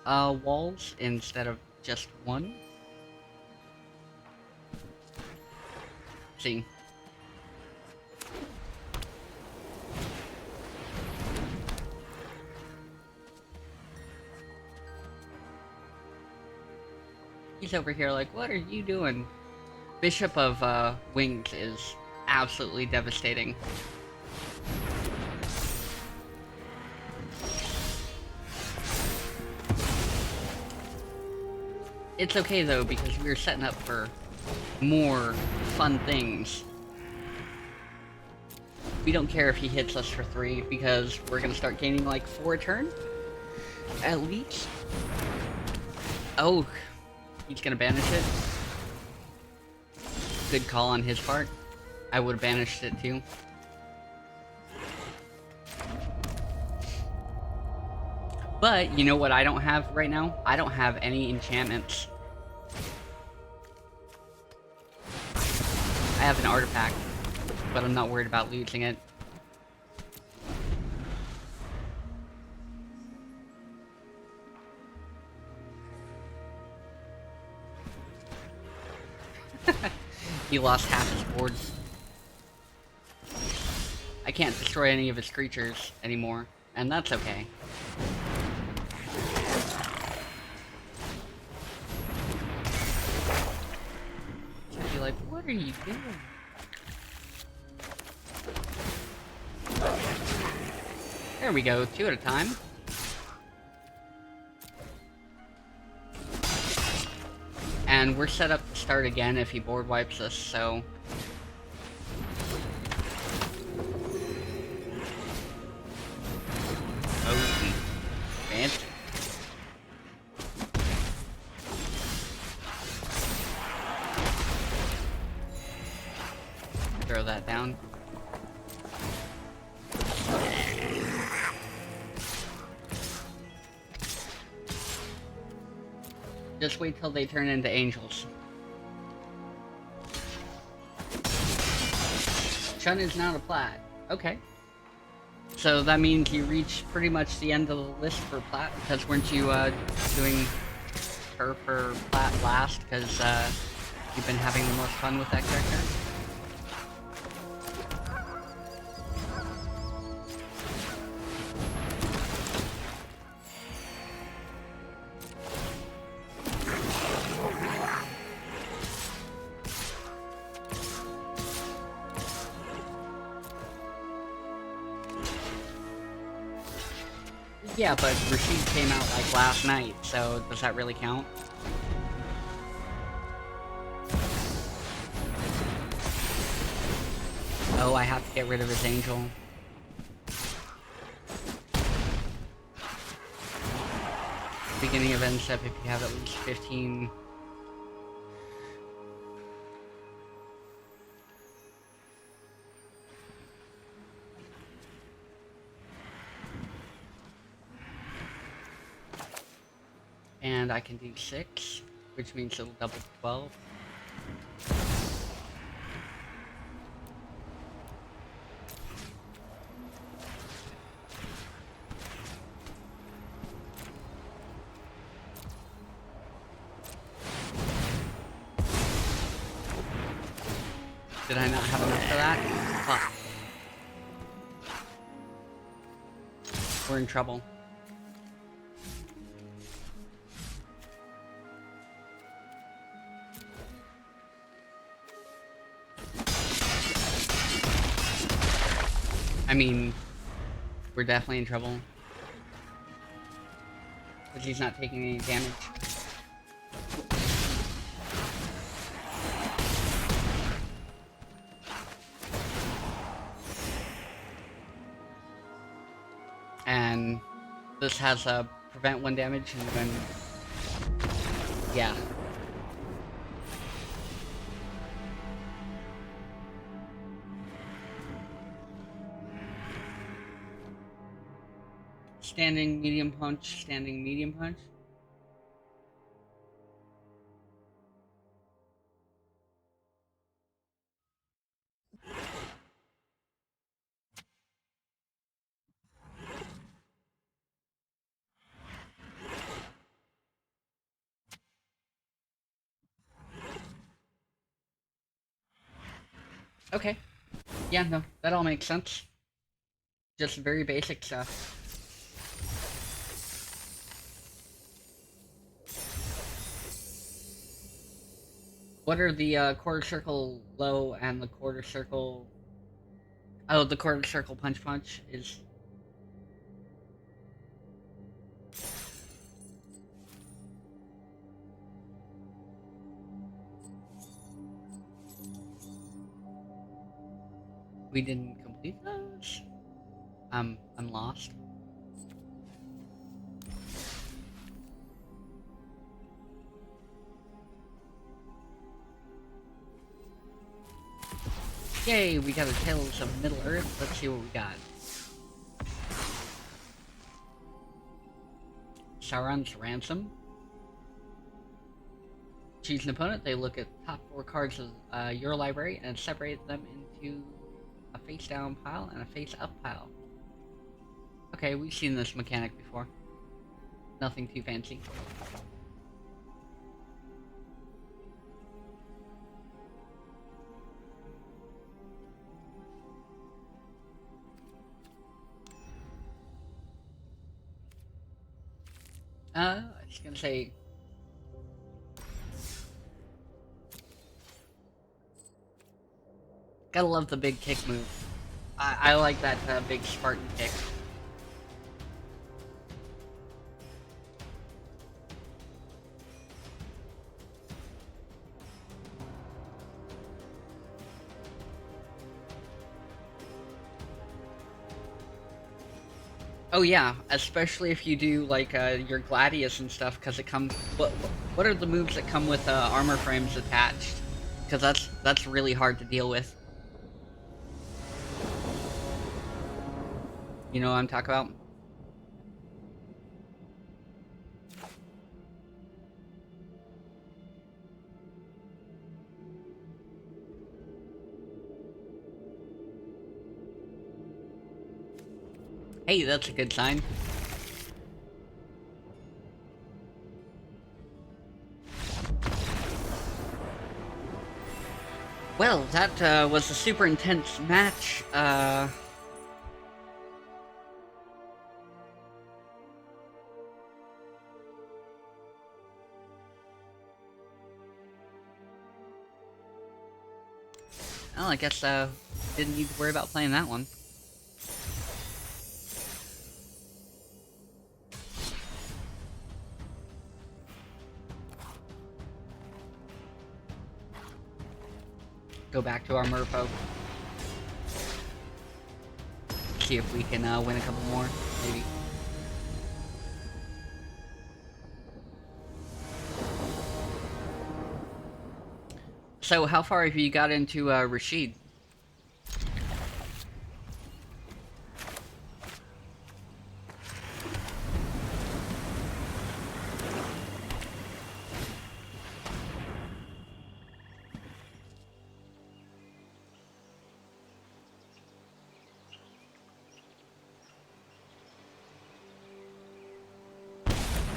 walls instead of just 1. See. He's over here like, what are you doing? Bishop of Wings is absolutely devastating. It's okay though, because we're setting up for more fun things. We don't care if he hits us for 3, because we're gonna start gaining like 4 a turn? At least. Oh, he's gonna banish it. Good call on his part. I would have banished it too. But, you know what I don't have right now? I don't have any enchantments. I have an artifact, but I'm not worried about losing it. He lost half his board. I can't destroy any of his creatures anymore, and that's okay. I'd be like, what are you doing? There we go, 2 at a time. And we're set up to start again if he board wipes us, so... Oh, fancy. Throw that down. Just wait till they turn into angels. Chun is not a plat. Okay. So that means you reach pretty much the end of the list for plat, because weren't you doing her for plat last, because you've been having the most fun with that character? Yeah, but Rashid came out like last night, so does that really count? Oh, I have to get rid of his angel. Beginning of end step if you have at least 15. And I can do 6, which means it'll double to 12. Did I not have enough for that? Fuck. We're in trouble. I mean, we're definitely in trouble. Because he's not taking any damage. And this has a prevent 1 damage and then... yeah. Standing medium punch, standing medium punch. Okay. Yeah, no, that all makes sense. Just very basic stuff. What are the quarter circle low and the quarter circle... oh, the quarter circle punch punch is... we didn't complete those? I'm lost. Yay, we got a Tales of Middle Earth. Let's see what we got. Sauron's Ransom. Choose an opponent. They look at top 4 cards of your library and separate them into a face-down pile and a face-up pile. Okay, we've seen this mechanic before. Nothing too fancy. I was gonna say... gotta love the big kick move. I like that big Spartan kick. Oh yeah, especially if you do like your Gladius and stuff, because it comes. What are the moves that come with armor frames attached? Because that's really hard to deal with. You know what I'm talking about? Hey, that's a good sign. Well, that was a super intense match. Well, I guess didn't need to worry about playing that one. Go back to our Merfolk. See if we can win a couple more, maybe. So, how far have you got into Rashid?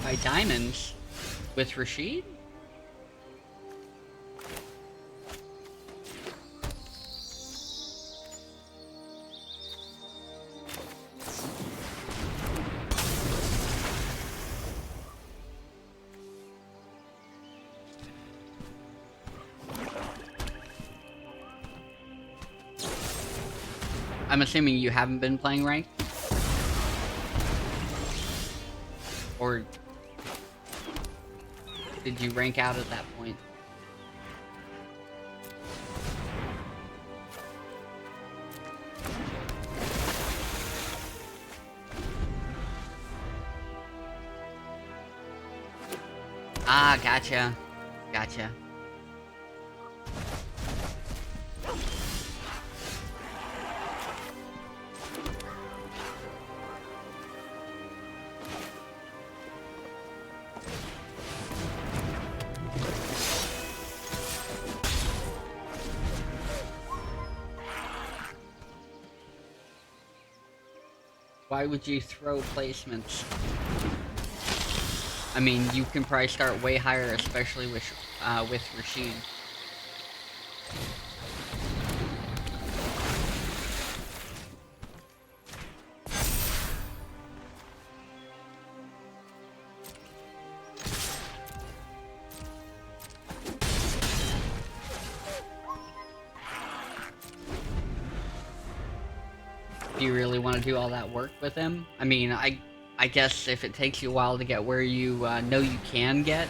By diamonds? With Rashid? I'm assuming you haven't been playing ranked? Or did you rank out at that point? Ah, gotcha. Gotcha. Why would you throw placements? I mean, you can probably start way higher, especially with Rashid. Do you really want to do all that work with him? I mean, I guess if it takes you a while to get where you know you can get,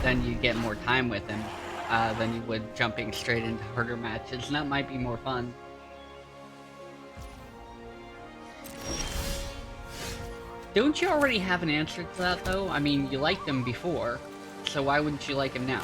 then you get more time with him than you would jumping straight into harder matches, and that might be more fun. Don't you already have an answer to that, though? I mean, you liked him before, so why wouldn't you like him now?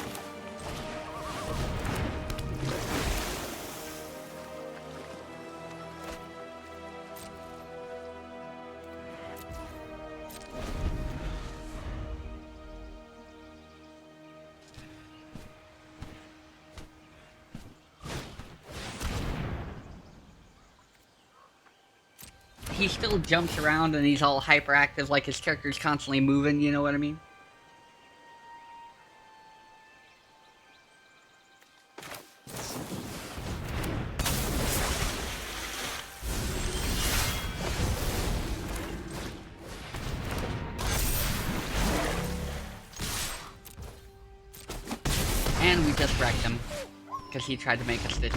He still jumps around and he's all hyperactive, like his character's constantly moving, you know what I mean? And we just wrecked him, because he tried to make a stitch.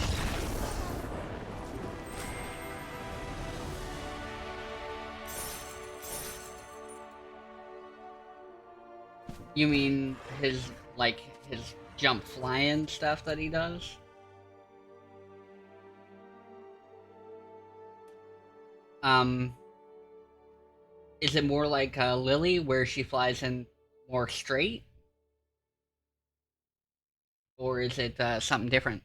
You mean his, like, his jump flying stuff that he does? Is it more like Lily, where she flies in more straight? Or is it something different?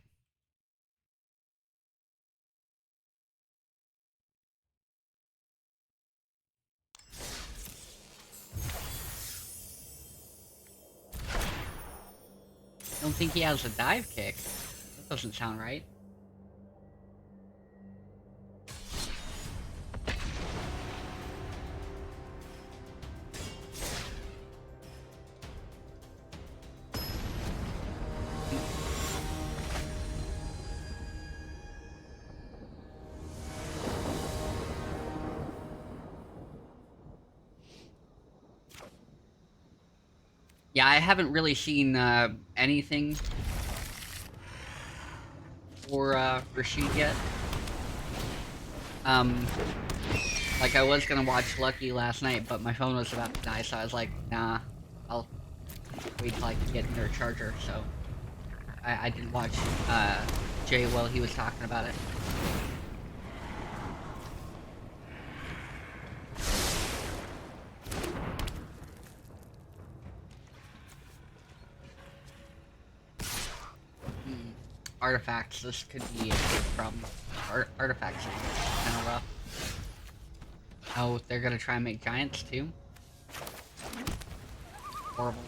I don't think he has a dive kick. That doesn't sound right. Yeah, I haven't really seen anything for Rashid yet. Like I was gonna watch Lucky last night, but my phone was about to die, so I was like, nah, I'll wait till I can get near a charger. So I didn't watch Jay while he was talking about it. Artifacts, this could be a big problem. Artifacts are kind of rough. Oh, they're gonna try and make giants too? Horrible.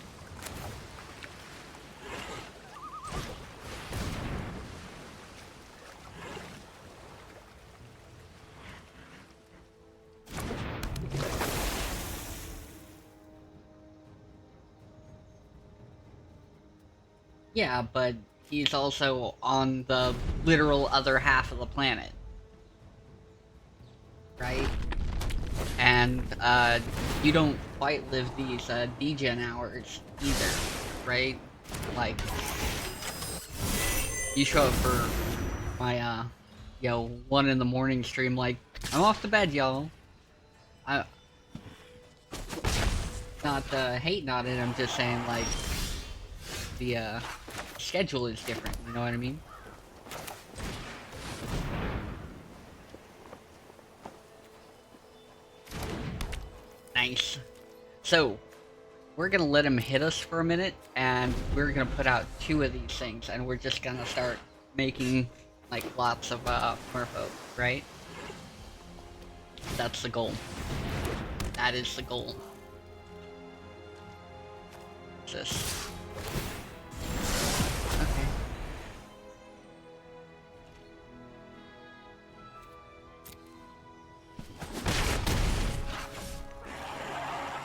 Yeah, but he's also on the literal other half of the planet. Right? And and you don't quite live these degen hours either, right? Like, you show up for my 1 in the morning stream, like, I'm off to bed, y'all. I not hating on it, I'm just saying, like, the schedule is different, you know what I mean? Nice. So, we're gonna let him hit us for a minute, and we're gonna put out 2 of these things, and we're just gonna start making, like, lots of merfolk, right? That's the goal. That is the goal. What's this? Okay.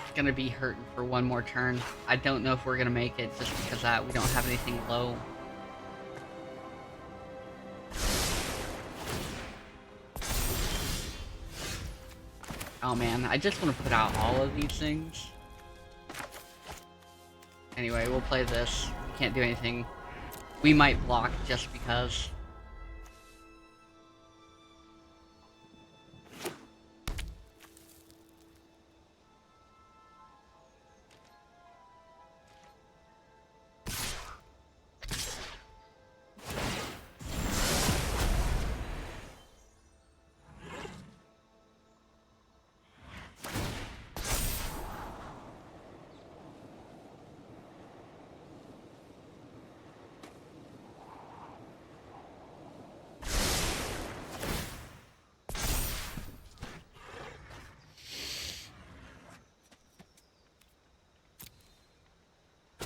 It's gonna be hurting for 1 more turn. I don't know if we're gonna make it just because we don't have anything low. Oh man, I just want to put out all of these things. Anyway, we'll play this. We can't do anything. We might block just because.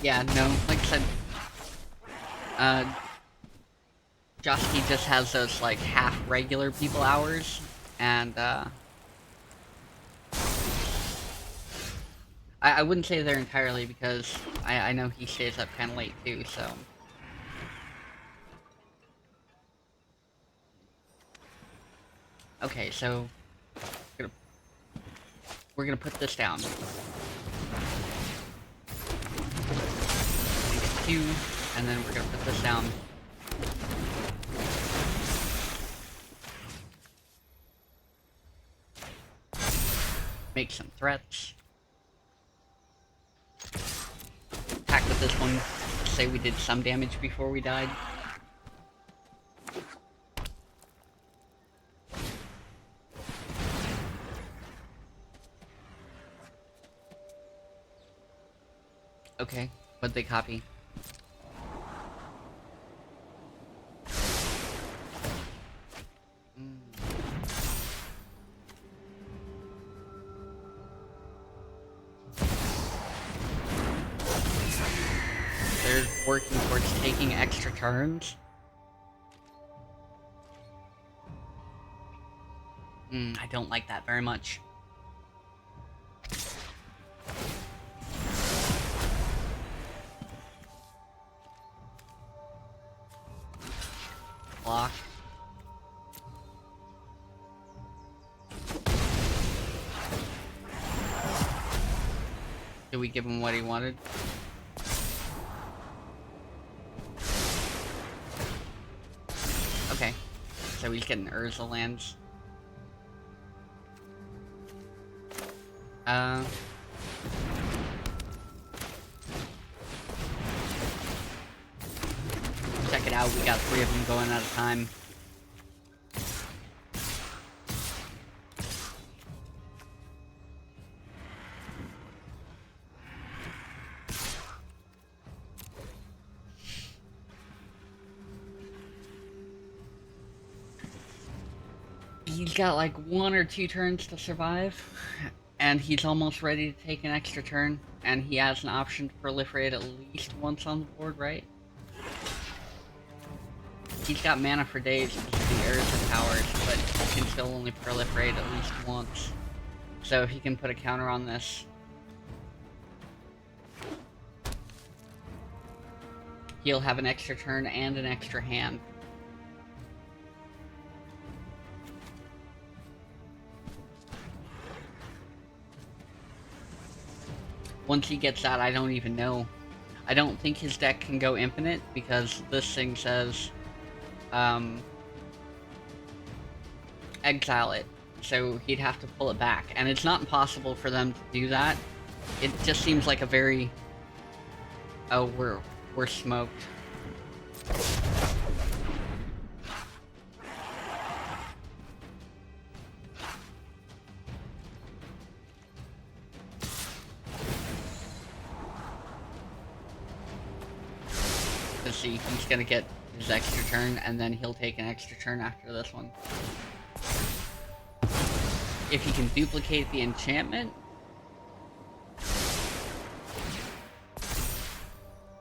Yeah, no, like I said, Josky just has those, like, half regular people hours, and, I wouldn't say they're entirely because I know he stays up kinda late too, so. Okay, so, we're gonna put this down. Make 2, and then we're gonna put this down. Make some threats. Attack with this one. Say we did some damage before we died. Okay, what'd they copy? They're working towards taking extra turns. I don't like that very much. Block. Did we give him what he wanted? Okay. So he's getting Urza lands. Check it out, we got 3 of them going at a time. He's got like 1 or 2 turns to survive, and he's almost ready to take an extra turn, and he has an option to proliferate at least once on the board, right? He's got mana for days because of the Urza powers, but he can still only proliferate at least once. So if he can put a counter on this, he'll have an extra turn and an extra hand. Once he gets that, I don't even know. I don't think his deck can go infinite because this thing says, exile it. So he'd have to pull it back, and it's not impossible for them to do that. It just seems like a very... Oh, we're smoked. Let's see, he's gonna get his extra turn, and then he'll take an extra turn after this one. If he can duplicate the enchantment...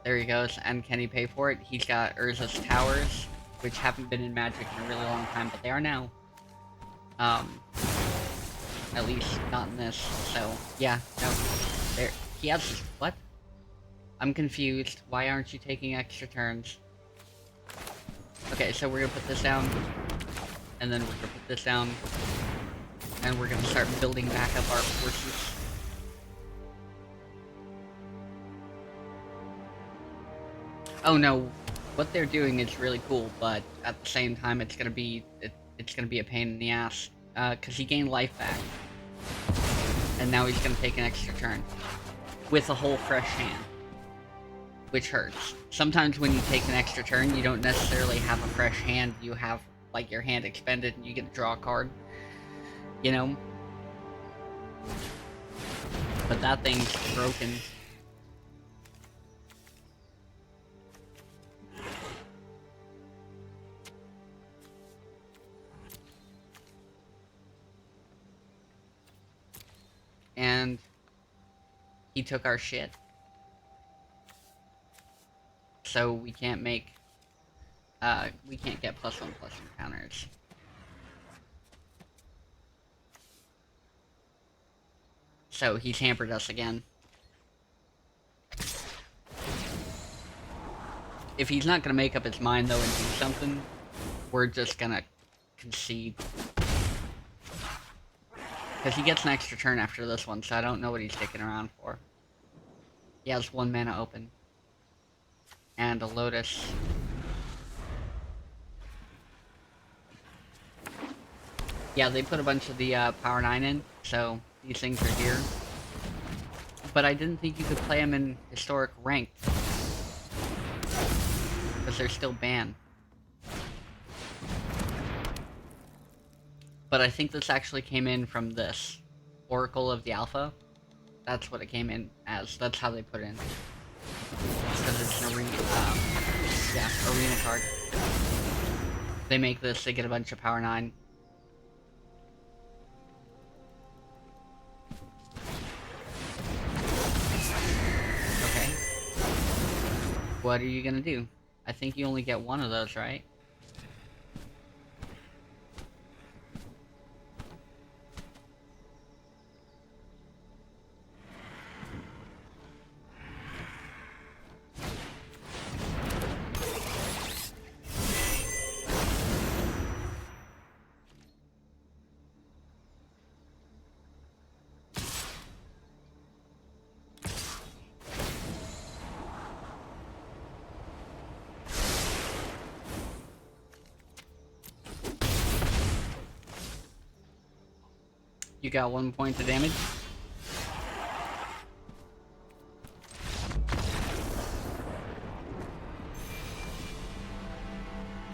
There he goes, and can he pay for it? He's got Urza's Towers, which haven't been in Magic in a really long time, but they are now. At least not in this, so, yeah, no. There, he has... What? I'm confused. Why aren't you taking extra turns? Okay, so we're gonna put this down, and then we're gonna put this down, and we're gonna start building back up our forces. Oh no, what they're doing is really cool, but at the same time it's gonna be a pain in the ass, cause he gained life back. And now he's gonna take an extra turn. With a whole fresh hand. Which hurts. Sometimes when you take an extra turn, you don't necessarily have a fresh hand, you have, like, your hand expended and you get to draw a card. You know? But that thing's broken. And he took our shit. So we can't make, we can't get +1/+1 counters. So he's hampered us again. If he's not gonna make up his mind though and do something, we're just gonna concede. Because he gets an extra turn after this one, so I don't know what he's sticking around for. He has 1 mana open. And a Lotus. Yeah, they put a bunch of the Power 9 in, so these things are here. But I didn't think you could play them in Historic Ranked. Because they're still banned. But I think this actually came in from this. Oracle of the Alpha. That's what it came in as. That's how they put it in. Because it's an arena, arena card. They make this, they get a bunch of Power 9. Okay. What are you gonna do? I think you only get one of those, right? You got 1 point of damage.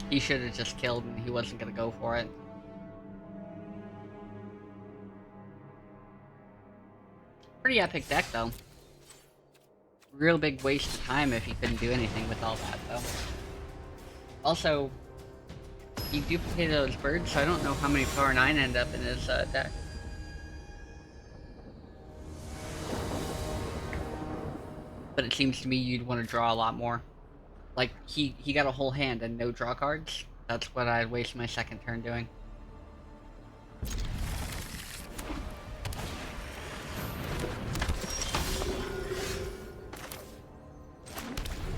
He should have just killed and he wasn't gonna go for it. Pretty epic deck though. Real big waste of time if he couldn't do anything with all that though. Also, he duplicated those birds, so I don't know how many Power 9 end up in his deck. But it seems to me you'd want to draw a lot more. Like, he got a whole hand and no draw cards. That's what I'd waste my second turn doing.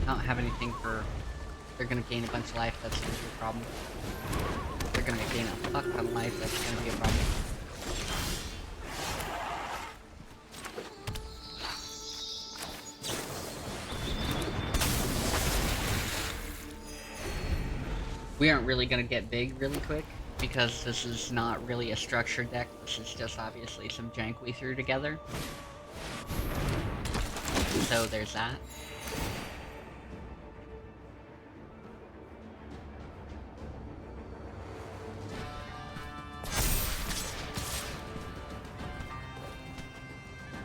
I don't have anything for... They're gonna gain a bunch of life, that's gonna be a problem. They're gonna gain a fuck ton of life, that's gonna be a problem. We aren't really gonna get big really quick, because this is not really a structured deck. This is just obviously some jank we threw together. So there's that.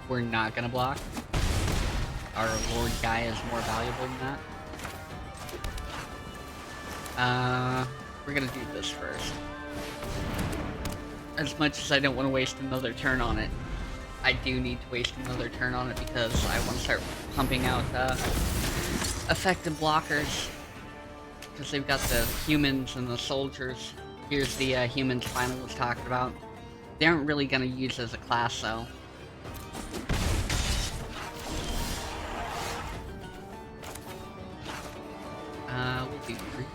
We're not gonna block. Our Lord guy is more valuable than that. We're gonna do this first. As much as I don't want to waste another turn on it, I do need to waste another turn on it because I want to start pumping out effective blockers. Because they've got the humans and the soldiers. Here's the humans finally was talked about. They aren't really gonna use as a class though. We'll do 3.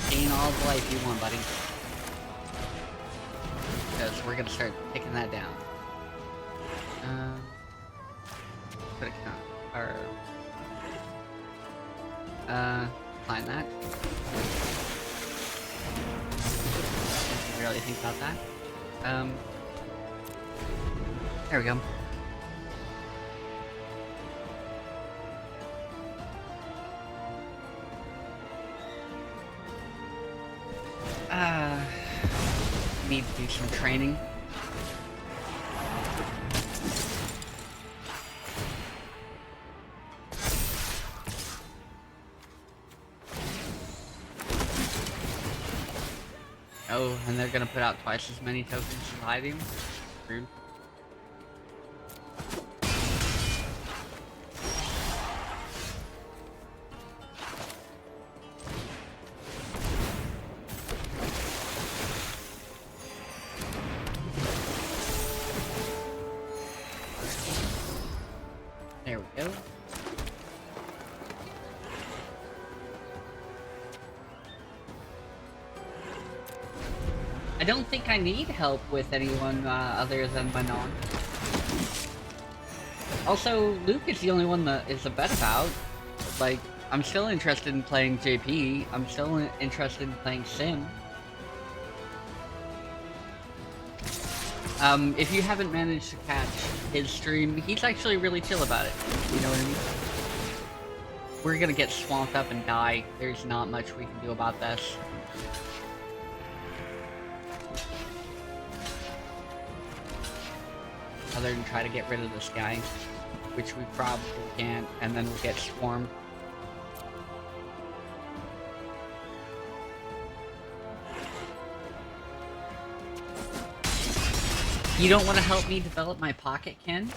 Gain all the life you want, buddy. Because we're gonna start picking that down. Put a count. Or find that. Didn't really think about that. There we go. Need to do some training. Oh, and they're gonna put out twice as many tokens as I do? Rude. There we go. I don't think I need help with anyone other than Manon. Also, Luke is the only one that is a bet about. Like, I'm still interested in playing JP. I'm still interested in playing Sim. If you haven't managed to catch his stream, he's actually really chill about it. You know what I mean? We're gonna get swamped up and die. There's not much we can do about this. Other than try to get rid of this guy, which we probably can't, and then we'll get swarmed. You don't want to help me develop my pocket, Ken?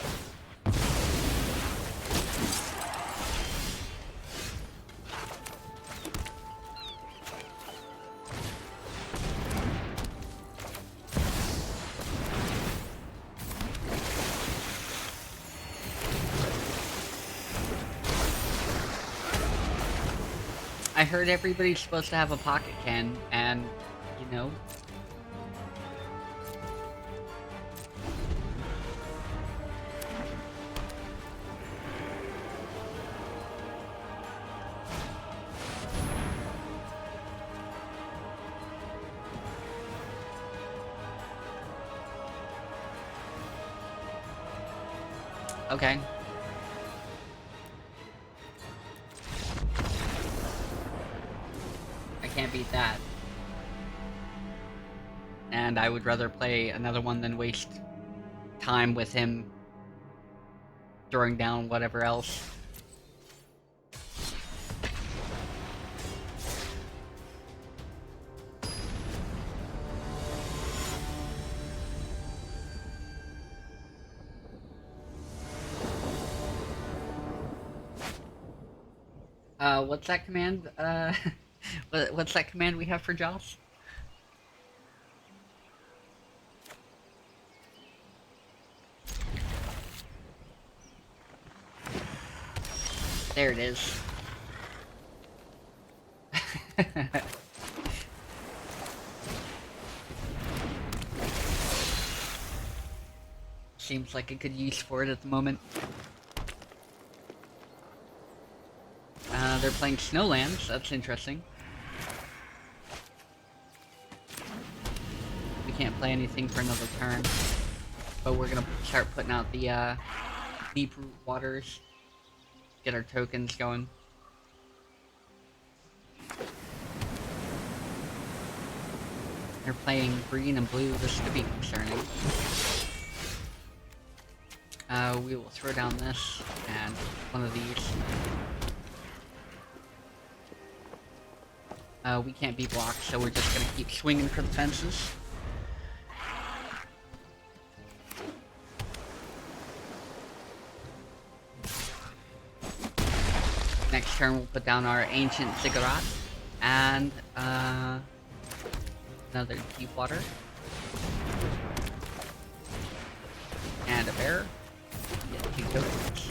I heard everybody's supposed to have a pocket, Ken, and, you know... Okay. I can't beat that. And I would rather play another one than waste time with him throwing down whatever else. What's that command? What's that command we have for Joss? There it is. Seems like a good use for it at the moment. They're playing Snowlands. That's interesting. We can't play anything for another turn. But we're gonna start putting out the deep root waters. Get our tokens going. They're playing green and blue. This could be concerning. We will throw down this and one of these. We can't be blocked, so we're just gonna keep swinging for the fences. Next turn, we'll put down our ancient ziggurat and another deep water and a bear. Get 2 tokens.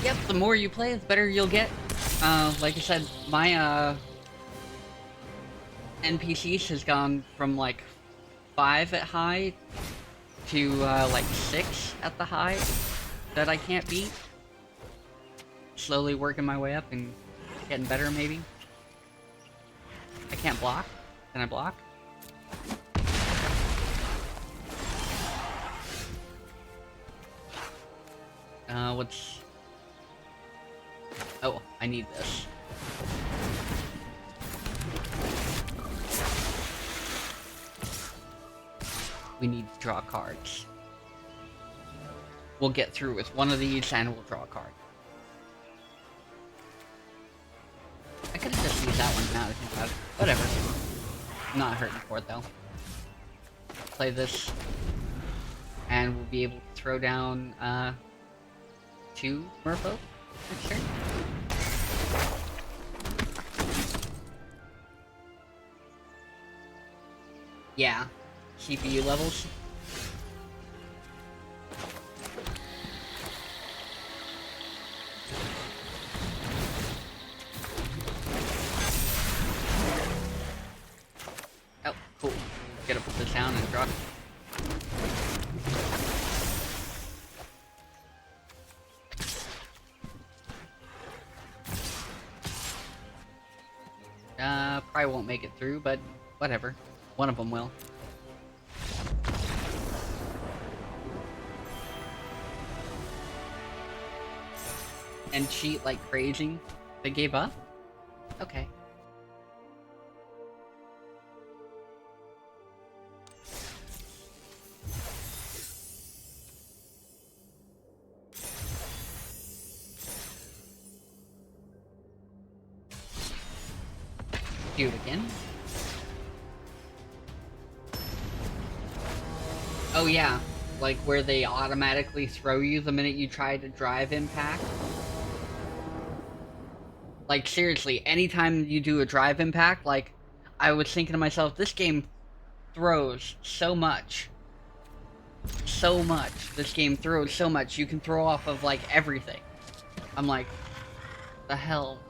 Yep, the more you play, the better you'll get. Like I said, my NPCs has gone from like 5 at high to like 6 at the high that I can't beat. Slowly working my way up and getting better, maybe. I can't block. Can I block? What's... Oh, I need this. We need to draw cards. We'll get through with one of these and we'll draw a card. I could have just used that one now to think about it. Whatever. I'm not hurting for it though. Play this. And we'll be able to throw down 2 Merfolk next turn. Yeah. CPU levels. Oh, cool. Gotta put this down and draw. Probably won't make it through, but whatever. One of them will. And cheat like crazy. They gave up? Okay. Do it again. Oh yeah, like where they automatically throw you the minute you try to drive impact. Like seriously, anytime you do a drive impact, like I was thinking to myself, this game throws so much. So much. This game throws so much. You can throw off of like everything. I'm like, the hell?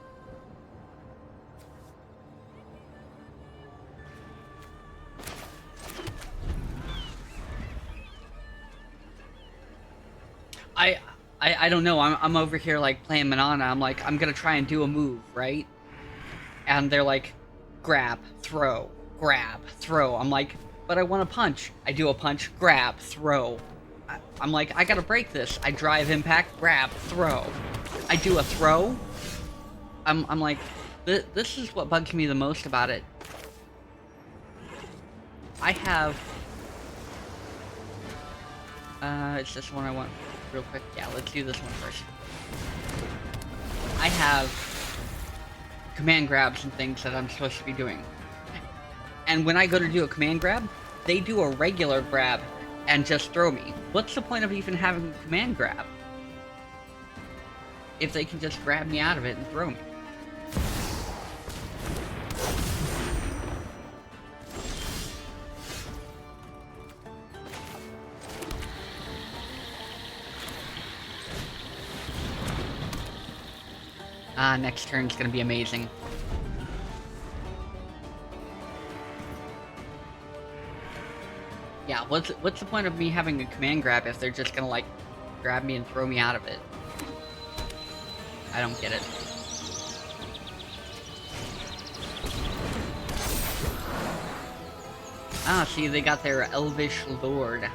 I don't know. I'm over here like playing Manana. I'm like, I'm gonna try and do a move, right? And they're like, grab, throw, grab, throw. I'm like, but I want to punch. I do a punch, grab, throw. I'm like, I gotta break this. I drive impact, grab, throw. I do a throw. I'm like, this is what bugs me the most about it. I have... is this one I want real quick? Yeah, let's do this one first. I have command grabs and things that I'm supposed to be doing. And when I go to do a command grab, they do a regular grab and just throw me. What's the point of even having a command grab if they can just grab me out of it and throw me? Ah, next turn's gonna be amazing. Yeah, what's the point of me having a command grab if they're just gonna, like, grab me and throw me out of it? I don't get it. Ah, see, they got their Elvish Lord.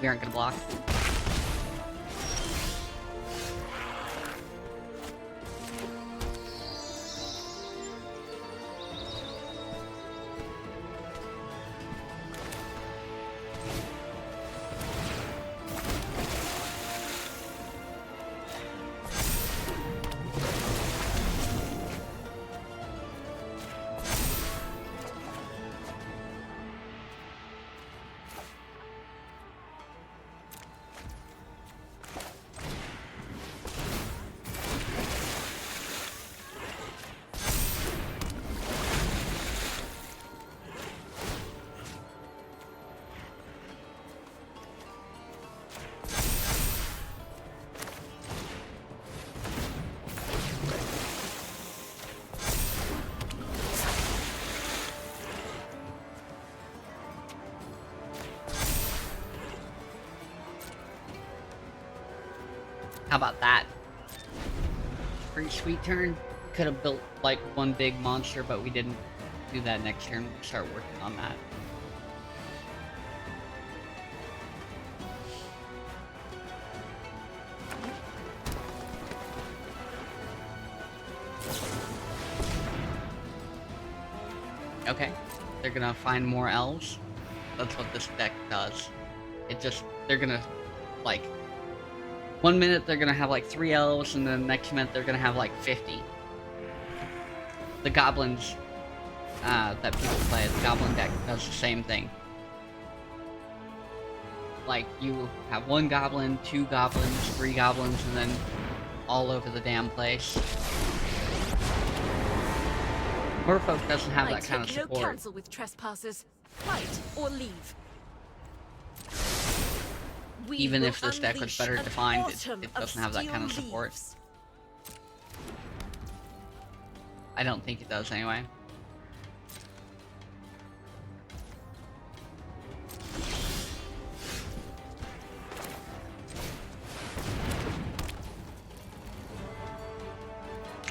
We aren't gonna block. How about that? Pretty sweet turn. Could have built, like, one big monster, but we didn't do that next turn. We'll start working on that. Okay. They're gonna find more elves. That's what this deck does. It just, they're gonna, like, 1 minute they're gonna have like 3 elves, and then the next minute they're gonna have like 50. The goblins that people play, the goblin deck does the same thing. Like, you have 1 goblin, 2 goblins, 3 goblins, and then all over the damn place. Merfolk doesn't have that kind of support. No counsel with trespassers. Fight or leave. Even if this deck was better defined, it doesn't have that kind of support. I don't think it does anyway.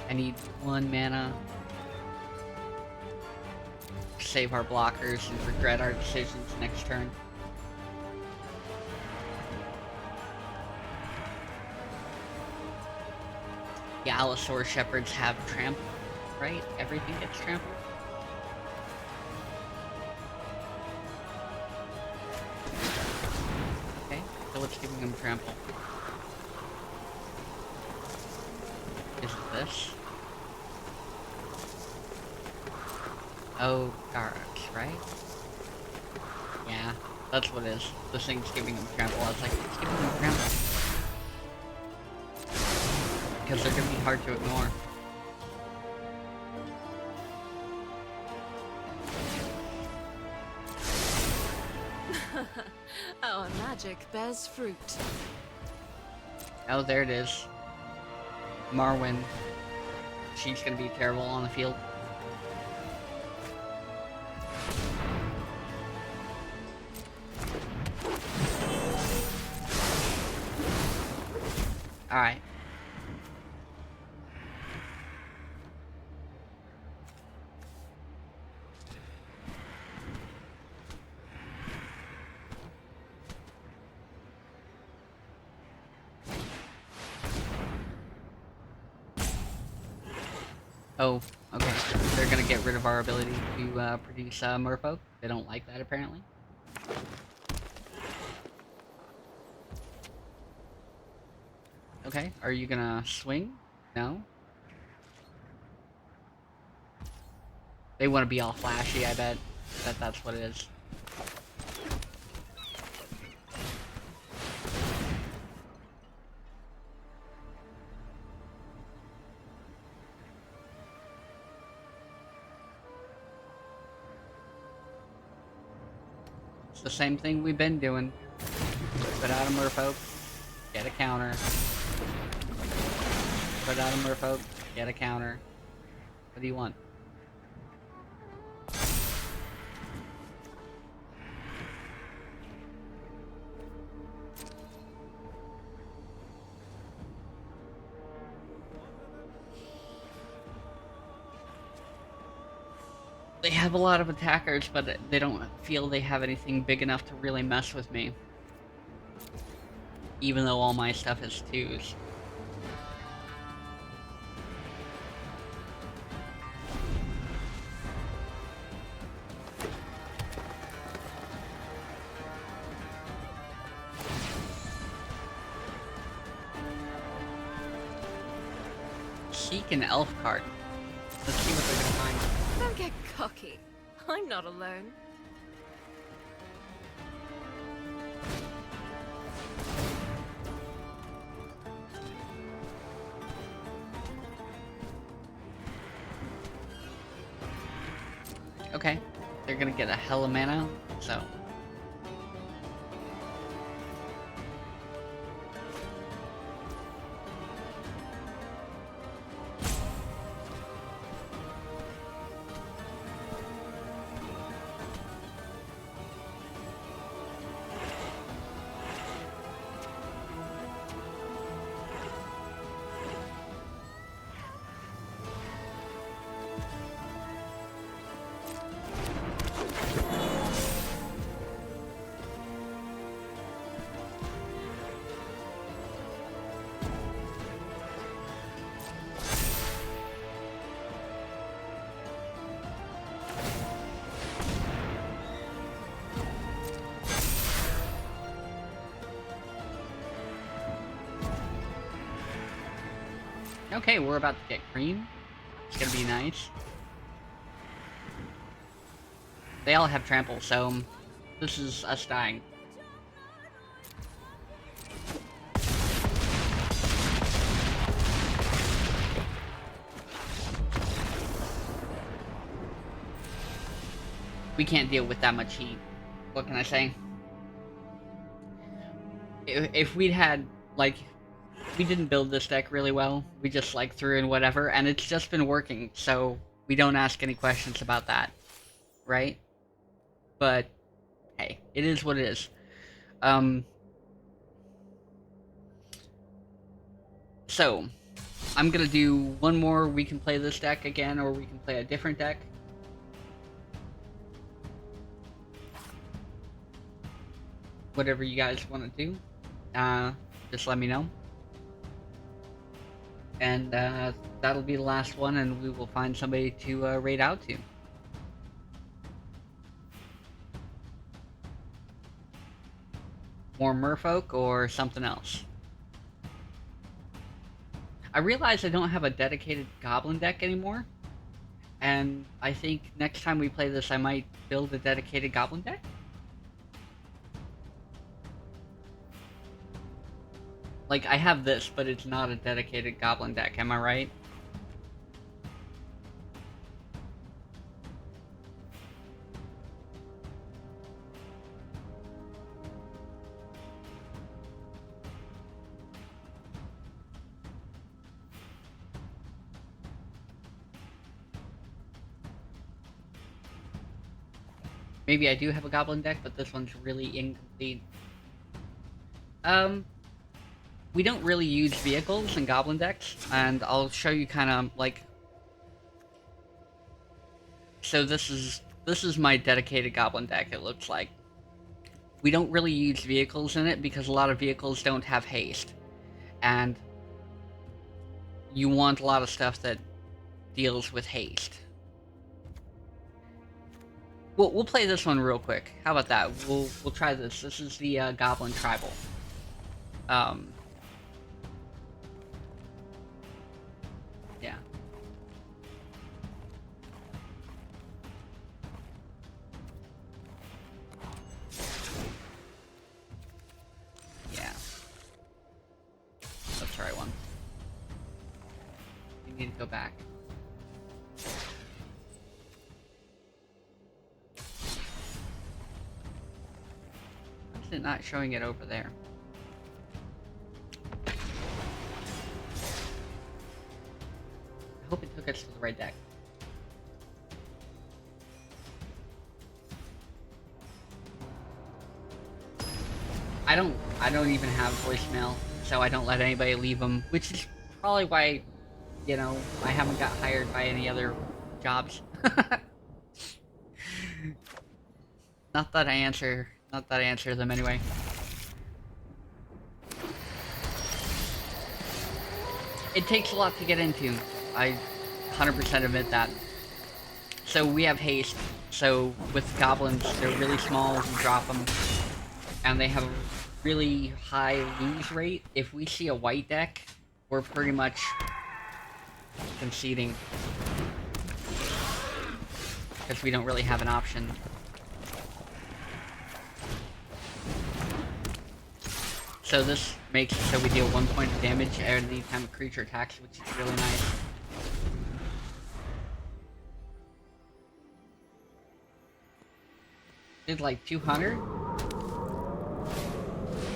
I need 1 mana. Save our blockers and regret our decisions next turn. Yeah, Allosaur Shepherds have trample, right? Everything gets trampled. Okay, so what's giving them trample? Is it this? Oh, guards, right? Yeah, that's what it is. This thing's giving them trample. I was like, it's giving them trample. Because they're gonna be hard to ignore. Our magic bears fruit. Oh, there it is. Marwyn. She's gonna be terrible on the field. Alright. Oh, okay. They're gonna get rid of our ability to produce Merfolk. They don't like that, apparently. Okay, are you gonna swing? No? They want to be all flashy, I bet. That's what it is. It's the same thing we've been doing. Put out a Merfolk. Get a counter. Put out a Merfolk. Get a counter. What do you want? They have a lot of attackers, but they don't feel they have anything big enough to really mess with me. Even though all my stuff is Tues. Seek an elf card. Let's see what they're gonna find. Don't get cocky. I'm not alone. Okay. They're gonna get a hell of mana, so. Okay, we're about to get cream. It's gonna be nice. They all have trample, so this is us dying. We can't deal with that much heat. What can I say? If we'd had, like, we didn't build this deck really well. We just, like, threw in whatever, and it's just been working, so we don't ask any questions about that. Right? But, hey, it is what it is. So, I'm gonna do one more. We can play this deck again, or we can play a different deck. Whatever you guys want to do, just let me know. And that'll be the last one, and we will find somebody to raid out to. More Merfolk or something else. I realize I don't have a dedicated Goblin deck anymore, and I think next time we play this I might build a dedicated Goblin deck. Like, I have this, but it's not a dedicated Goblin deck, am I right? Maybe I do have a Goblin deck, but this one's really incomplete. We don't really use vehicles in Goblin decks, and I'll show you kind of, like... So this is my dedicated Goblin deck, it looks like. We don't really use vehicles in it because a lot of vehicles don't have haste. And you want a lot of stuff that deals with haste. We'll play this one real quick. How about that? We'll try this. This is the Goblin Tribal. Yeah. Yeah. That's the right one. You need to go back. Why is it not showing it over there? hope it took us to the right deck. I don't even have voicemail, so I don't let anybody leave them, which is probably why, you know, I haven't got hired by any other jobs. Not that I answer them anyway. It takes a lot to get into. I 100% admit that. So we have haste. So with goblins, they're really small, we drop them. And they have a really high lose rate. If we see a white deck, we're pretty much conceding. Because we don't really have an option. So this makes it so we deal 1 point of damage every time a creature attacks, which is really nice. Did like 200?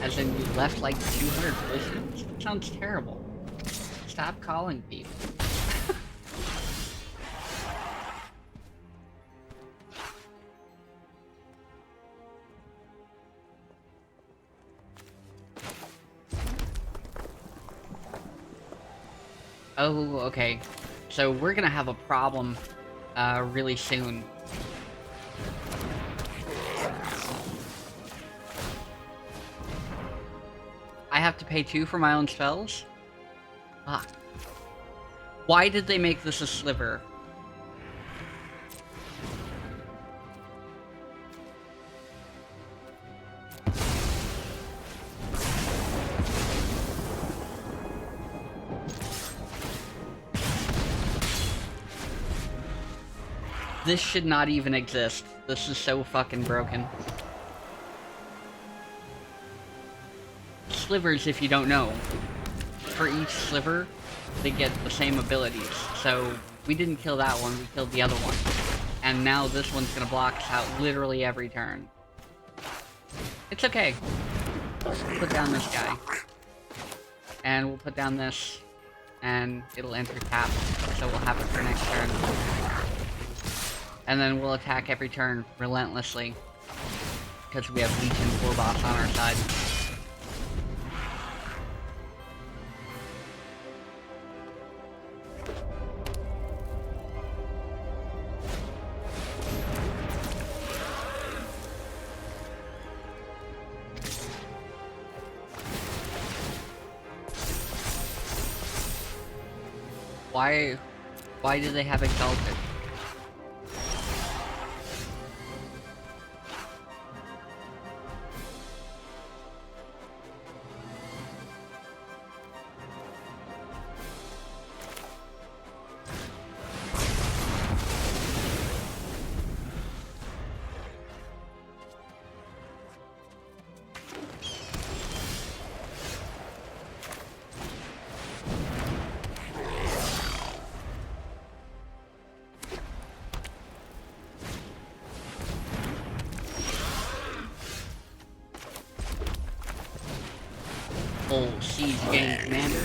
As in you left like 200 positions? That sounds terrible. Stop calling people. Oh, okay. So we're gonna have a problem, really soon. I have to pay 2 for my own spells? Fuck. Why did they make this a sliver? This should not even exist. This is so fucking broken. Slivers, if you don't know, for each sliver, they get the same abilities. So, we didn't kill that one, we killed the other one. And now this one's gonna block us out literally every turn. It's okay. Let's put down this guy. And we'll put down this, and it'll enter tap, so we'll have it for next turn. And then we'll attack every turn, relentlessly. Because we have Leech and Warboss on our side. Why do they have Exalted? Full siege game, Commander.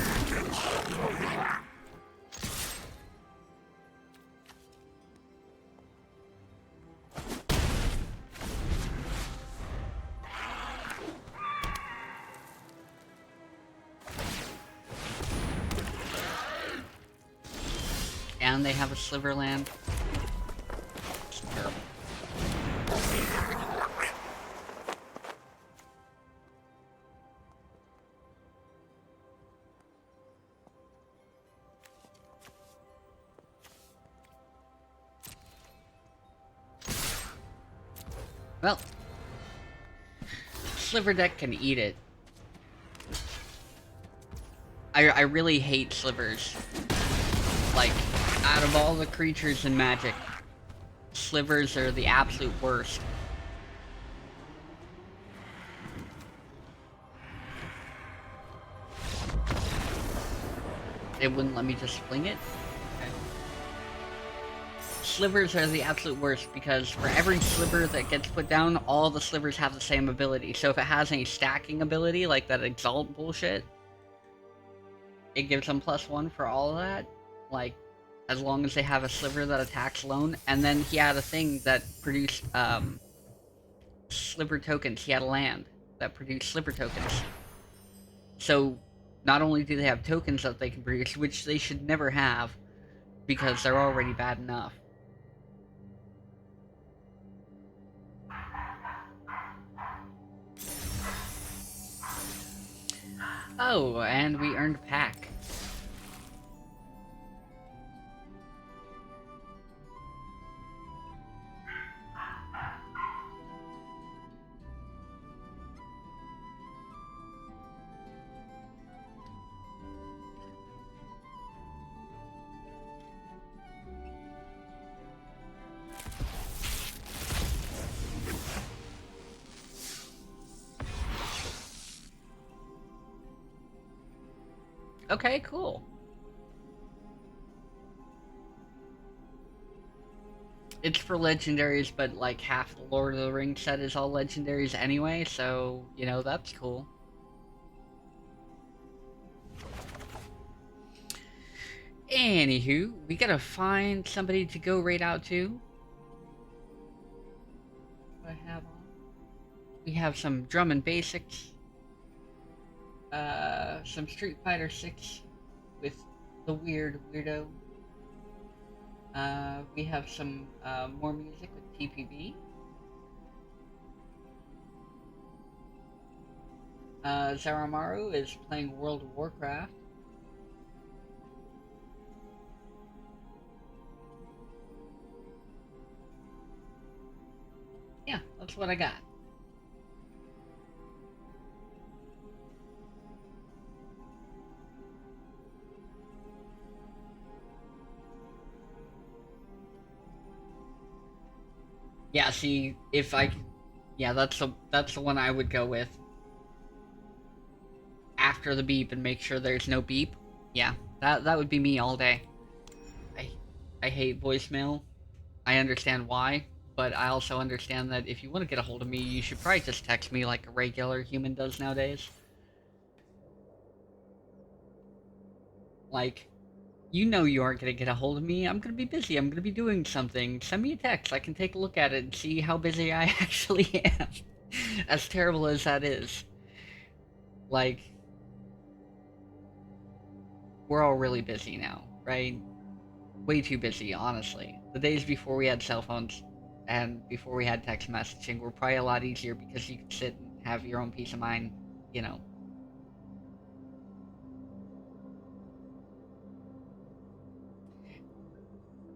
And they have a sliver land. It's terrible. Well, Sliver deck can eat it. I really hate slivers. Like, out of all the creatures in Magic, slivers are the absolute worst. It wouldn't let me just fling it? Okay. Slivers are the absolute worst because for every sliver that gets put down, all the slivers have the same ability. So if it has any stacking ability, like that Exalt bullshit, it gives them +1 for all of that. Like, as long as they have a sliver that attacks alone. And then he had a thing that produced sliver tokens. He had a land that produced sliver tokens. So not only do they have tokens that they can produce, which they should never have, because they're already bad enough. Oh, and we earned a pack. Okay, cool. It's for legendaries, but like half the Lord of the Rings set is all legendaries anyway, so, you know, that's cool. Anywho, we gotta find somebody to go raid out to. What do I have on? We have some Drum and Basics. Some Street Fighter 6 with the weirdo. We have some more music with TPB. Zaramaru is playing World of Warcraft. Yeah, that's what I got. Yeah, see, if I... Yeah, that's the one I would go with. After the beep and make sure there's no beep. Yeah, that would be me all day. I hate voicemail. I understand why, but I also understand that if you want to get a hold of me, you should probably just text me like a regular human does nowadays. Like, you know you aren't going to get a hold of me. I'm going to be busy. I'm going to be doing something. Send me a text. I can take a look at it and see how busy I actually am. As terrible as that is. Like, we're all really busy now, right? Way too busy, honestly. The days before we had cell phones and before we had text messaging were probably a lot easier because you could sit and have your own peace of mind, you know.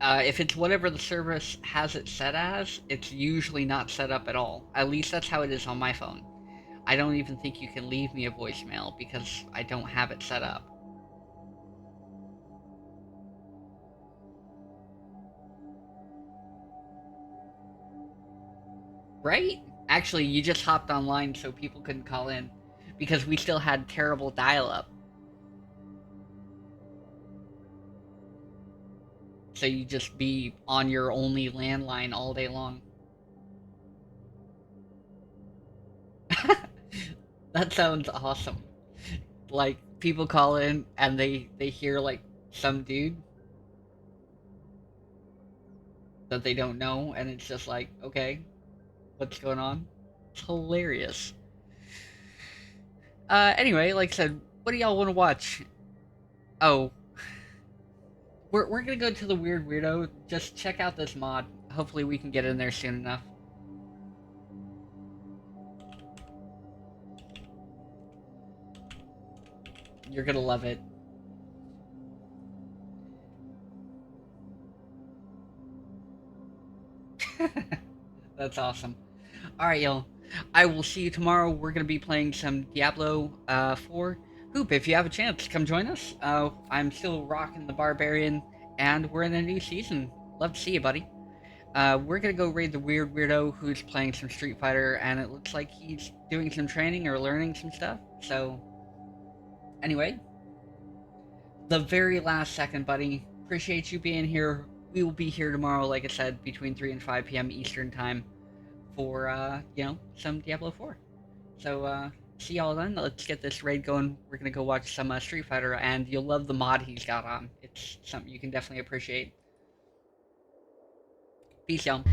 If it's whatever the service has it set as, it's usually not set up at all. At least that's how it is on my phone. I don't even think you can leave me a voicemail because I don't have it set up. Right? Actually, you just hopped online so people couldn't call in because we still had terrible dial-up. So you just be on your only landline all day long. That sounds awesome. Like, people call in and they hear, like, some dude that they don't know, and it's just like, okay, what's going on? It's hilarious. Anyway, like I said, what do y'all want to watch? Oh, we're gonna go to the Weird Weirdo. Just check out this mod. Hopefully we can get in there soon enough. You're gonna love it. That's awesome. Alright, y'all. I will see you tomorrow. We're going to be playing some Diablo 4. Hoop, if you have a chance, come join us. I'm still rocking the Barbarian, and we're in a new season. Love to see you, buddy. We're going to go raid the Weird Weirdo who's playing some Street Fighter, and it looks like he's doing some training or learning some stuff. So, anyway, the very last second, buddy. Appreciate you being here. We will be here tomorrow, like I said, between 3 and 5 p.m. Eastern Time for, you know, some Diablo 4. So, see y'all then. Let's get this raid going. We're gonna go watch some Street Fighter, and you'll love the mod he's got on. It's something you can definitely appreciate. Peace, y'all.